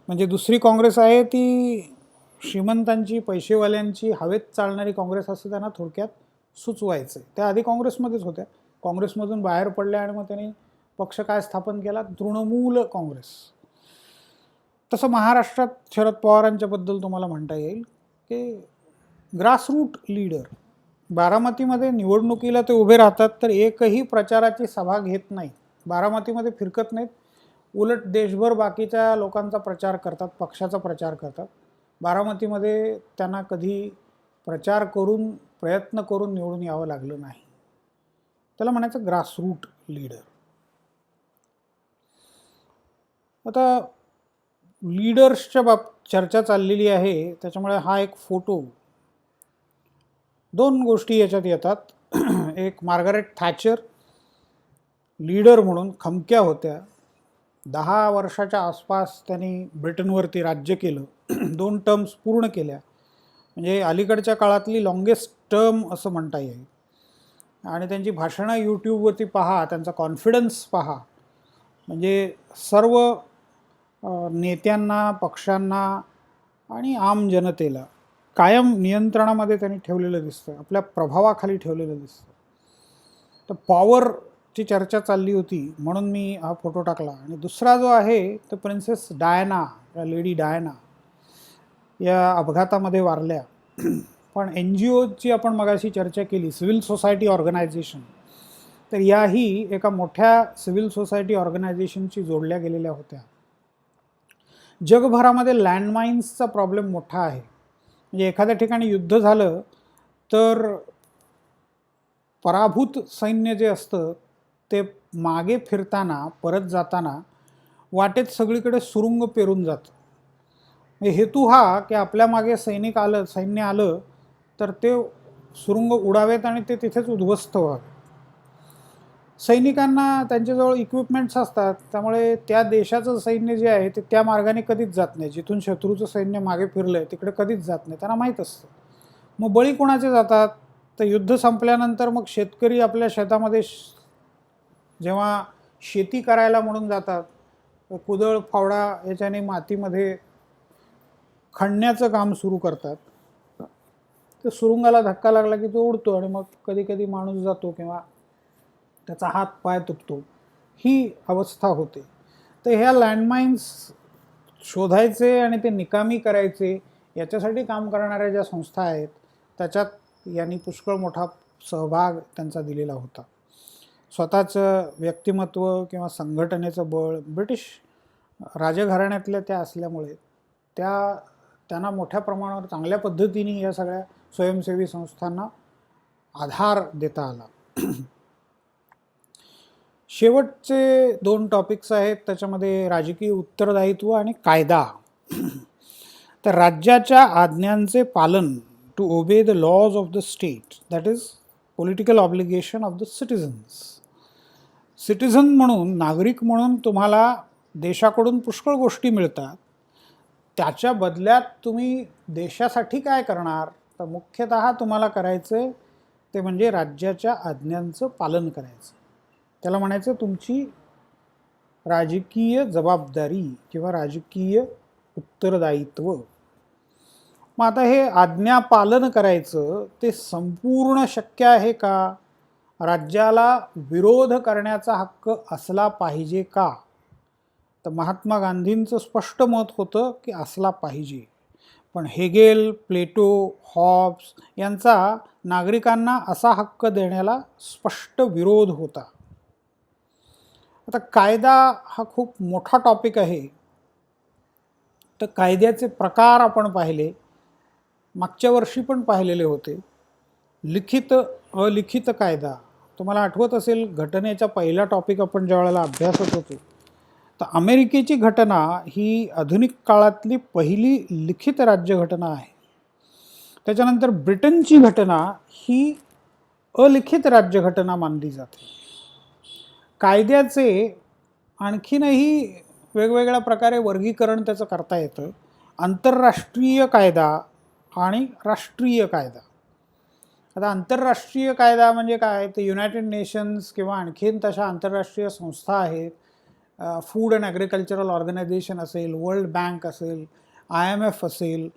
म्हणजे दुसरी काँग्रेस आहे ती श्रीमंतांची, पैसेवाल्यांची, हवेत चालणारी काँग्रेस असं त्यांना थोडक्यात सुचवायचं. त्या आधी काँग्रेसमध्येच होत्या, काँग्रेसमधून बाहेर पडल्या आणि मग त्यांनी पक्ष काय स्थापन केला, तृणमूल काँग्रेस. तसं महाराष्ट्रात शरद पवारांच्याबद्दल तुम्हाला म्हणता येईल की ग्रासरूट लीडर. बारामतीमध्ये निवडणुकीला ते उभे राहतात तर एकही प्रचाराची सभा घेत नाहीत, बारामतीमध्ये फिरकत नाहीत, उलट देशभर बाकीच्या लोकांचा प्रचार करतात, पक्षाचा प्रचार करतात. बारामतीमध्ये त्यांना कधी प्रयत्न करून निवडून यावं लागलं नाही. त्याला म्हणायचं ग्रासरूट लीडर. आता लीडर्सच्या चर्चा चाललेली आहे, त्याच्यामुळे हा एक फोटो, दोन गोष्टी याच्यात येतात. एक मार्गारेट थॅचर लीडर म्हणून खमक्या होत्या, 10 वर्षाच्या आसपास त्यांनी ब्रिटनवरती राज्य केलं, 2 टर्म्स पूर्ण केल्या, म्हणजे अलीकडच्या काळातली लॉंगेस्ट टर्म असं म्हणता येईल. आणि त्यांची भाषणं यूट्यूबवरती पहा, त्यांचा कॉन्फिडन्स पहा, म्हणजे सर्व नेत्यांना, पक्षांना आणि आम जनतेला कायम नियंत्रणामध्ये त्यांनी ठेवलेलं दिसतं, आपल्या प्रभावाखाली ठेवलेलं दिसतं. तर पॉवरची चर्चा चालली होती म्हणून मी हा फोटो टाकला. आणि दुसरा जो आहे तो प्रिन्सेस डायना, लेडी डायना या अपघातामध्ये वारल्या. पण NGOची आपण मगाशी चर्चा केली, सिव्हिल सोसायटी ऑर्गनायझेशन, तर याही एका मोठ्या सिव्हिल सोसायटी ऑर्गनायझेशनशी जोडल्या गेलेल्या होत्या. जगभरामध्ये लँडमाईन्सचा प्रॉब्लेम मोठा आहे. म्हणजे एखाद्या ठिकाणी युद्ध झालं तर पराभूत सैन्य जे असतं ते मागे फिरताना, परत जाताना वाटेत सगळीकडे सुरुंग पेरून जातं. हेतू हा की आपल्या मागे सैन्य आलं तर ते सुरुंग उडावेत आणि ते तिथेच उद्ध्वस्त व्हावे. सैनिकांना त्यांच्याजवळ इक्विपमेंट्स असतात, त्यामुळे त्या देशाचं सैन्य जे आहे ते त्या मार्गाने कधीच जात नाही, जिथून शत्रूचं सैन्य मागे फिरलं आहे तिकडे कधीच जात नाही, त्यांना माहीत असतं. मग बळी कोणाचे जातात तर युद्ध संपल्यानंतर मग शेतकरी आपल्या शेतामध्ये जेव्हा शेती करायला म्हणून जातात, कुदळ फावडा याच्याने मातीमध्ये खणण्याचं काम सुरू करतात. तर सुरुंगाला धक्का लागला की तो उडतो आणि मग कधी कधी माणूस जातो किंवा त्याचा हात पाय तुटतो, ही अवस्था होते. तर ह्या लँडमाईन्स शोधायचे आणि ते निकामी करायचे याच्यासाठी काम करणाऱ्या ज्या संस्था आहेत त्याच्यात यांनी पुष्कळ मोठा सहभाग त्यांचा दिलेला होता. स्वतःचं व्यक्तिमत्व किंवा संघटनेचं बळ ब्रिटिश राजघराण्यातल्या त्या असल्यामुळे त्यांना मोठ्या प्रमाणावर चांगल्या पद्धतीने या सगळ्या स्वयंसेवी संस्थांना आधार देता आला. शेवटचे 2 टॉपिक्स आहेत, त्याच्यामध्ये राजकीय उत्तरदायित्व आणि कायदा. तर राज्याच्या आज्ञांचे पालन, to obey the laws of the state, that is political obligation of the citizens. Citizen म्हणून, नागरिक म्हणून तुम्हाला देशाकडून पुष्कळ गोष्टी मिळतात, त्याच्या बदल्यात तुम्ही देशासाठी काय करणार तर मुख्यतः तुम्हाला करायचं ते म्हणजे राज्याच्या आज्ञांचं पालन करायचं. त्याला म्हणायचं तुमची राजकीय जबाबदारी किंवा राजकीय उत्तरदायित्व. मग आता हे आज्ञापालन करायचं ते संपूर्ण शक्य आहे का? राज्याला विरोध करण्याचा हक्क असला पाहिजे का? तर महात्मा गांधींचं स्पष्ट मत होतं की असला पाहिजे. पण हेगेल, प्लेटो, हॉब्स यांचा नागरिकांना असा हक्क देण्याला स्पष्ट विरोध होता. आता कायदा हा खूप मोठा टॉपिक आहे. तर कायद्याचे प्रकार आपण पाहिले, मागच्या वर्षी पण पाहिलेले होते. लिखित, अलिखित कायदा. तुम्हाला आठवत असेल घटनेचा पहिला टॉपिक आपण ज्या वेळेला अभ्यासत होतो, तर अमेरिकेची घटना ही आधुनिक काळातली पहिली लिखित राज्यघटना आहे. त्याच्यानंतर ब्रिटनची घटना ही अलिखित राज्यघटना मानली जाते. कायद्याचे आणखीनही वेगवेगळ्या प्रकारे वर्गीकरण त्याचं करता येतं. आंतरराष्ट्रीय कायदा आणि राष्ट्रीय कायदा. आता आंतरराष्ट्रीय कायदा म्हणजे काय? तर युनायटेड नेशन्स किंवा आणखीन तशा आंतरराष्ट्रीय संस्था आहेत. फूड अँड ॲग्रिकल्चरल ऑर्गनायझेशन असेल, वर्ल्ड बँक असेल, IMF असेल,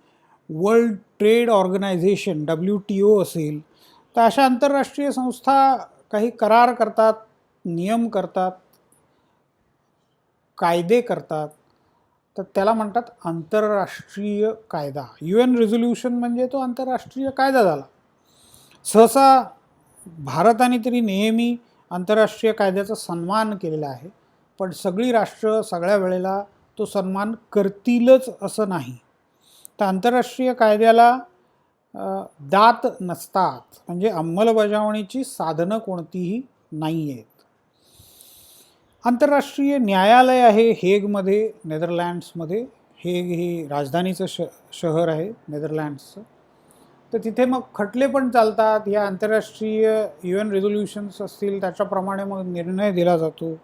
वर्ल्ड ट्रेड ऑर्गनायझेशन WTO असेल. तर अशा आंतरराष्ट्रीय संस्था काही करार करतात, नियम करतात, कायदे करतात. तर त्याला म्हणतात आंतरराष्ट्रीय कायदा. UN रेझोल्युशन म्हणजे तो आंतरराष्ट्रीय कायदा झाला. सहसा भारताने तरी नेहमी आंतरराष्ट्रीय कायद्याचा सन्मान केलेला आहे. पण सगळी राष्ट्र सगळ्या वेळेला तो सन्मान करतीलच असं नाही. तर आंतरराष्ट्रीय कायद्याला दात नसतात, म्हणजे अंमलबजावणीची साधनं कोणतीही नाही आहेत. आंतरराष्ट्रीय न्यायालय आहे हेगमध्ये, नेदरलँड्समध्ये. हेग ही राजधानीचं शहर आहे नेदरलँड्सचं. तर तिथे मग खटले पण चालतात. या आंतरराष्ट्रीय UN रेझोल्युशन्स असतील त्याच्याप्रमाणे मग निर्णय दिला जातो.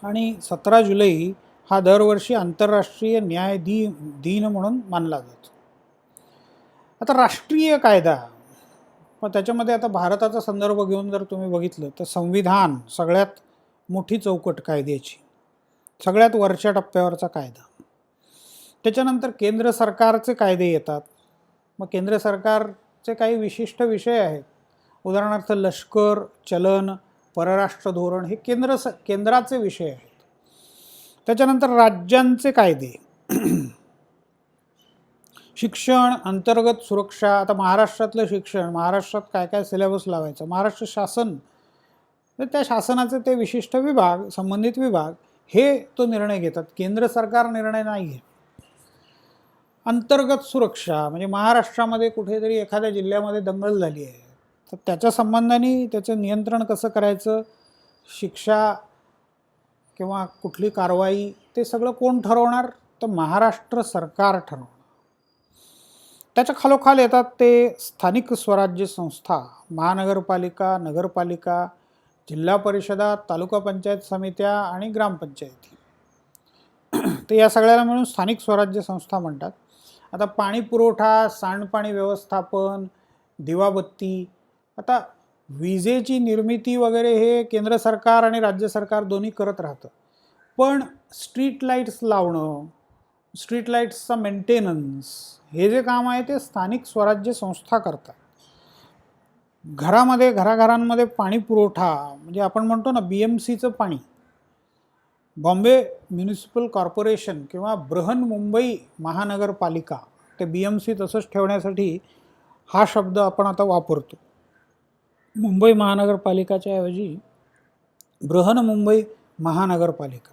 आणि 17 जुलै हा दरवर्षी आंतरराष्ट्रीय न्याय दिन म्हणून मानला जातो. आता राष्ट्रीय कायदा, मग त्याच्यामध्ये आता भारताचा संदर्भ घेऊन जर तुम्ही बघितलं तर संविधान सगळ्यात मोठी चौकट कायद्याची, सगळ्यात वरच्या टप्प्यावरचा कायदा. त्याच्यानंतर केंद्र सरकारचे कायदे येतात. मग केंद्र सरकारचे काही विशिष्ट विषय आहेत. उदाहरणार्थ लष्कर, चलन, परराष्ट्र धोरण हे केंद्राचे विषय आहेत. त्याच्यानंतर राज्यांचे कायदे, शिक्षण, अंतर्गत सुरक्षा. आता महाराष्ट्रातलं शिक्षण, महाराष्ट्रात काय काय सिलेबस लावायचं, महाराष्ट्र शासन, तर त्या शासनाचे ते विशिष्ट विभाग, संबंधित विभाग हे तो निर्णय घेतात. केंद्र सरकार निर्णय नाही घेत. अंतर्गत सुरक्षा म्हणजे महाराष्ट्रामध्ये कुठेतरी एखाद्या जिल्ह्यामध्ये दंगल झाली आहे, तर त्याच्या संबंधाने त्याचं नियंत्रण कसं करायचं, शिक्षा किंवा कुठली कारवाई, ते सगळं कोण ठरवणार? तर महाराष्ट्र सरकार ठरवणार. त्याच्या खालोखाल येतात ते स्थानिक स्वराज्य संस्था, महानगरपालिका, नगरपालिका, जिल्हा परिषदा, तालुका पंचायत समित्या आणि ग्रामपंचायती. तर या सगळ्याला मिळून स्थानिक स्वराज्य संस्था म्हणतात. आता पाणी पुरवठा, सांडपाणी व्यवस्थापन, दिवाबत्ती, आता विजेची निर्मिती वगैरे हे केंद्र सरकार आणि राज्य सरकार दोन्ही करत राहतं. पण स्ट्रीट लाईट्स लावणं, स्ट्रीट लाईट्सचा मेंटेनन्स, हे जे काम आहे ते स्थानिक स्वराज्य संस्था करतात. घराघरांमध्ये पाणी पुरवठा म्हणजे आपण म्हणतो ना BMCचं पाणी, बॉम्बे म्युनिसिपल कॉर्पोरेशन किंवा बृहन्मुंबई महानगरपालिका, ते BMC तसंच ठेवण्यासाठी हा शब्द आपण आता वापरतो. मुंबई महानगरपालिकाच्या ऐवजी बृहन्मुंबई महानगरपालिका.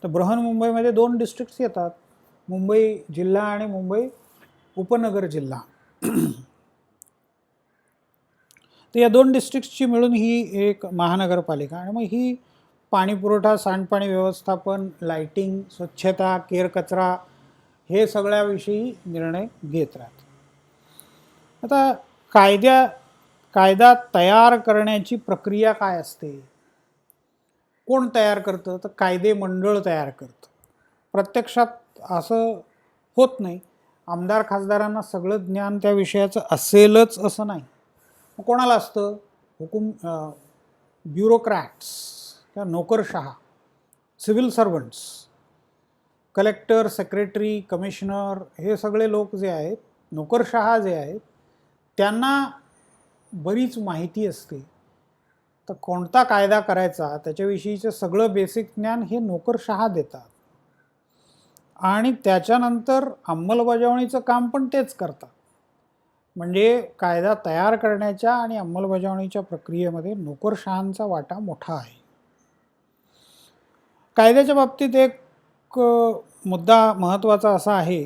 तर बृहन्मुंबईमध्ये 2 डिस्ट्रिक्ट्स येतात, मुंबई जिल्हा आणि मुंबई उपनगर जिल्हा. तर या 2 डिस्ट्रिक्ट्सची मिळून ही एक महानगरपालिका. आणि मग ही पाणी पुरवठा, सांडपाणी व्यवस्थापन, लाईटिंग, स्वच्छता, केर कचरा हे सगळ्याविषयी निर्णय घेत राहतात. आता कायदा तयार करण्याची प्रक्रिया काय असते? कोण तयार करतं? तर कायदे मंडळ तयार करतं. प्रत्यक्षात असं होत नाही. आमदार खासदारांना सगळं ज्ञान त्या विषयाचं असेलच असं नाही. मग कोणाला असतं? ब्युरोक्रॅट्स किंवा नोकरशहा, civil servants. Collector, secretary, commissioner हे सगळे लोक जे आहेत, नोकरशहा जे आहेत, त्यांना बरीच माहिती असते. तर कोणता कायदा करायचा त्याच्याविषयीचं सगळं बेसिक ज्ञान हे नोकरशहा देतात आणि त्याच्यानंतर अंमलबजावणीचं काम पण तेच करतात. म्हणजे कायदा तयार करण्याच्या आणि अंमलबजावणीच्या प्रक्रियेमध्ये नोकरशहांचा वाटा मोठा आहे. कायद्याच्या बाबतीत एक मुद्दा महत्त्वाचा असा आहे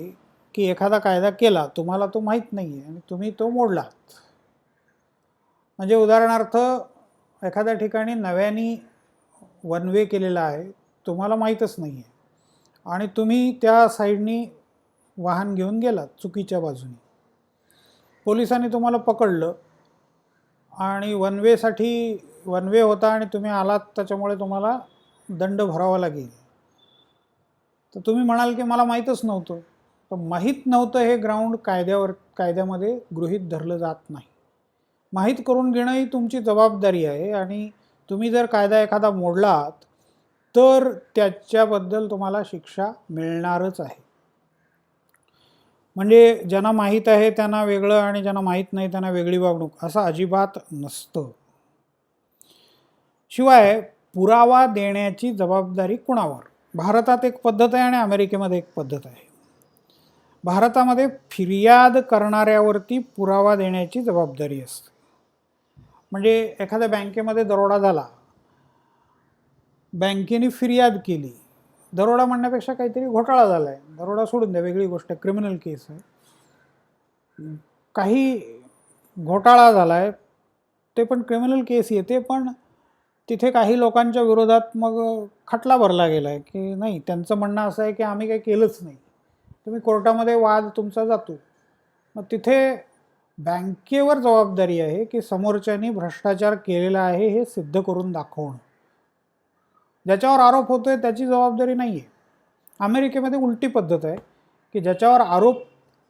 की एखादा कायदा केला, तुम्हाला तो माहीत नाही आहे आणि तुम्ही तो मोडलात. म्हणजे उदाहरणार्थ एखाद्या ठिकाणी नव्याने वन वे केलेला आहे, तुम्हाला माहीतच नाही आहे आणि तुम्ही त्या साईडनी वाहन घेऊन गेलात चुकीच्या बाजूने. पोलिसांनी तुम्हाला पकडलं आणि वन वे होता आणि तुम्ही आलात, त्याच्यामुळे तुम्हाला दंड भरावा लागेल. तर तुम्ही म्हणाल की मला माहीतच नव्हतं. तर माहीत नव्हतं हे ग्राउंड कायद्यामध्ये गृहीत धरलं जात नाही. माहीत करून घेणं ही तुमची जबाबदारी आहे आणि तुम्ही जर कायदा एखादा मोडलात तर त्याच्याबद्दल तुम्हाला शिक्षा मिळणारच आहे. म्हणजे ज्यांना माहीत आहे त्यांना वेगळं आणि ज्यांना माहीत नाही त्यांना वेगळी वागणूक असं अजिबात नसतं. शिवाय पुरावा देण्याची जबाबदारी कुणावर? भारतात एक पद्धत आहे आणि अमेरिकेमध्ये एक पद्धत आहे. भारतामध्ये फिर्याद करणाऱ्यावरती पुरावा देण्याची जबाबदारी असते. म्हणजे एखाद्या बँकेमध्ये दरोडा झाला, बँकेने फिर्याद केली. दरोडा म्हणण्यापेक्षा काहीतरी घोटाळा झाला आहे, दरोडा सोडून द्या, वेगळी गोष्ट आहे, क्रिमिनल केस आहे. काही घोटाळा झाला आहे, ते पण क्रिमिनल केस येते, पण तिथे काही लोकांच्या विरोधात मग खटला भरला गेला आहे की नाही, त्यांचं म्हणणं असं आहे की आम्ही काही केलंच नाही. तुम्ही कोर्टामध्ये वाद तुमचा जातो. मग तिथे बँकेवर जबाबदारी आहे की समोरच्यानी भ्रष्टाचार केलेला आहे हे सिद्ध करून दाखवणं. ज्याच्यावर आरोप होतोय त्याची जबाबदारी नाही आहे. अमेरिकेमध्ये उलटी पद्धत आहे की ज्याच्यावर आरोप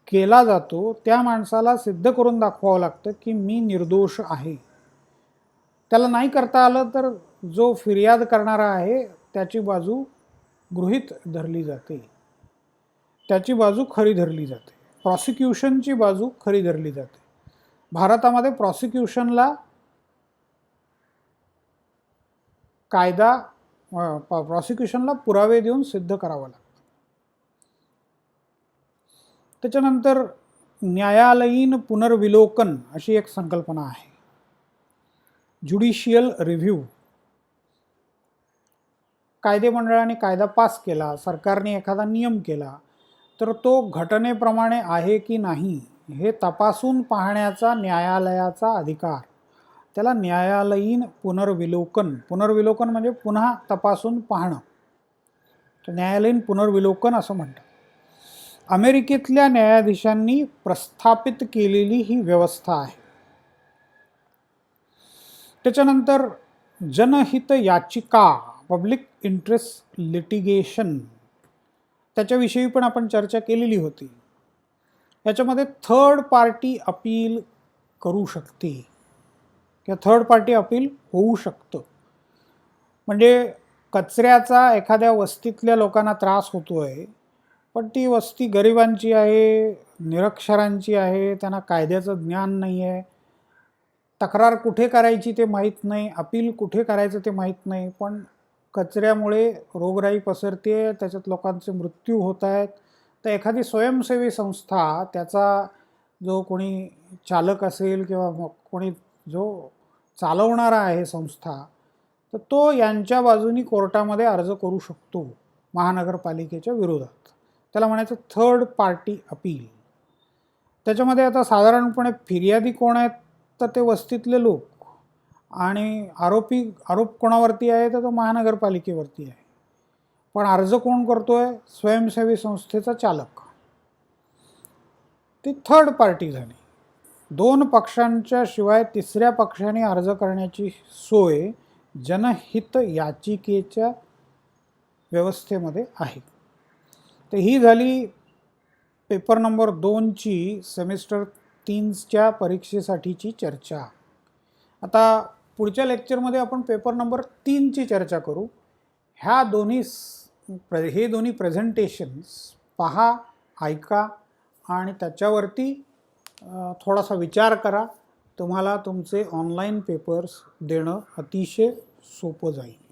केला जातो त्या माणसाला सिद्ध करून दाखवावं लागतं की मी निर्दोष आहे. त्याला नाही करता आलं तर जो फिर्याद करणारा आहे त्याची बाजू गृहीत धरली जाते, त्याची बाजू खरी धरली जाते, प्रॉसिक्युशनची बाजू खरी धरली जाते. भारतामध्ये प्रॉसिक्युशनला पुरावे देऊन सिद्ध करावं लागतं. त्याच्यानंतर न्यायालयीन पुनर्विलोकन अशी एक संकल्पना आहे, ज्युडिशियल रिव्ह्यू. कायदेमंडळाने कायदा पास केला, सरकारने एखादा नियम केला, तर तो घटनेप्रमाणे आहे की नाही हे तपासून पाहण्याचा न्यायालयाचा अधिकार, त्याला न्यायालयीन पुनर्विलोकन म्हणजे पुन्हा तपासून पाहणं, तर न्यायालयीन पुनर्विलोकन असं म्हणतात. अमेरिकेतल्या न्यायाधीशांनी प्रस्थापित केलेली ही व्यवस्था आहे. त्याच्यानंतर जनहित याचिका, पब्लिक इंटरेस्ट लिटिगेशन, त्याच्याविषयी पण आपण चर्चा केलेली होती. याच्यामध्ये थर्ड पार्टी अपील करू शकते किंवा थर्ड पार्टी अपील होऊ शकतं. म्हणजे कचऱ्याचा एखाद्या वस्तीतल्या लोकांना त्रास होतो आहे, पण ती वस्ती गरिबांची आहे, निरक्षरांची आहे, त्यांना कायद्याचं ज्ञान नाही आहे, तक्रार कुठे करायची ते माहीत नाही, अपील कुठे करायचं ते माहीत नाही, पण कचऱ्यामुळे रोगराई पसरते, त्याच्यात लोकांचे मृत्यू होत आहेत. तर एखादी स्वयंसेवी संस्था, त्याचा जो कोणी चालक असेल किंवा कोणी जो चालवणारा आहे संस्था, तर तो यांच्या बाजूनी कोर्टामध्ये अर्ज करू शकतो महानगरपालिकेच्या विरोधात. त्याला म्हणायचं थर्ड पार्टी अपील. त्याच्यामध्ये आता साधारणपणे फिर्यादी कोण आहेत, तर ते वस्तीतले लोक, आणि आरोप कोणावरती आहे तर तो महानगरपालिकेवरती आहे. पण अर्ज कोण करतोय? स्वयंसेवी संस्थेचा चालक. ती थर्ड पार्टी झाली. दोन पक्षांच्या शिवाय तिसऱ्या पक्षाने अर्ज करण्याची सोय जनहित याचिकेच्या व्यवस्थेमध्ये आहे. तर ही झाली पेपर नंबर 2ची सेमिस्टर 3च्या परीक्षेसाठीची चर्चा. आता पुढच्या लेक्चरमध्ये आपण पेपर नंबर 3ची चर्चा करू. ह्या दोन्ही हे दोन्ही प्रेझेंटेशन्स पहा, ऐका आणि त्याच्यावरती थोडासा विचार करा. तुम्हाला तुमचे ऑनलाईन पेपर्स देणं अतिशय सोपं जाईल.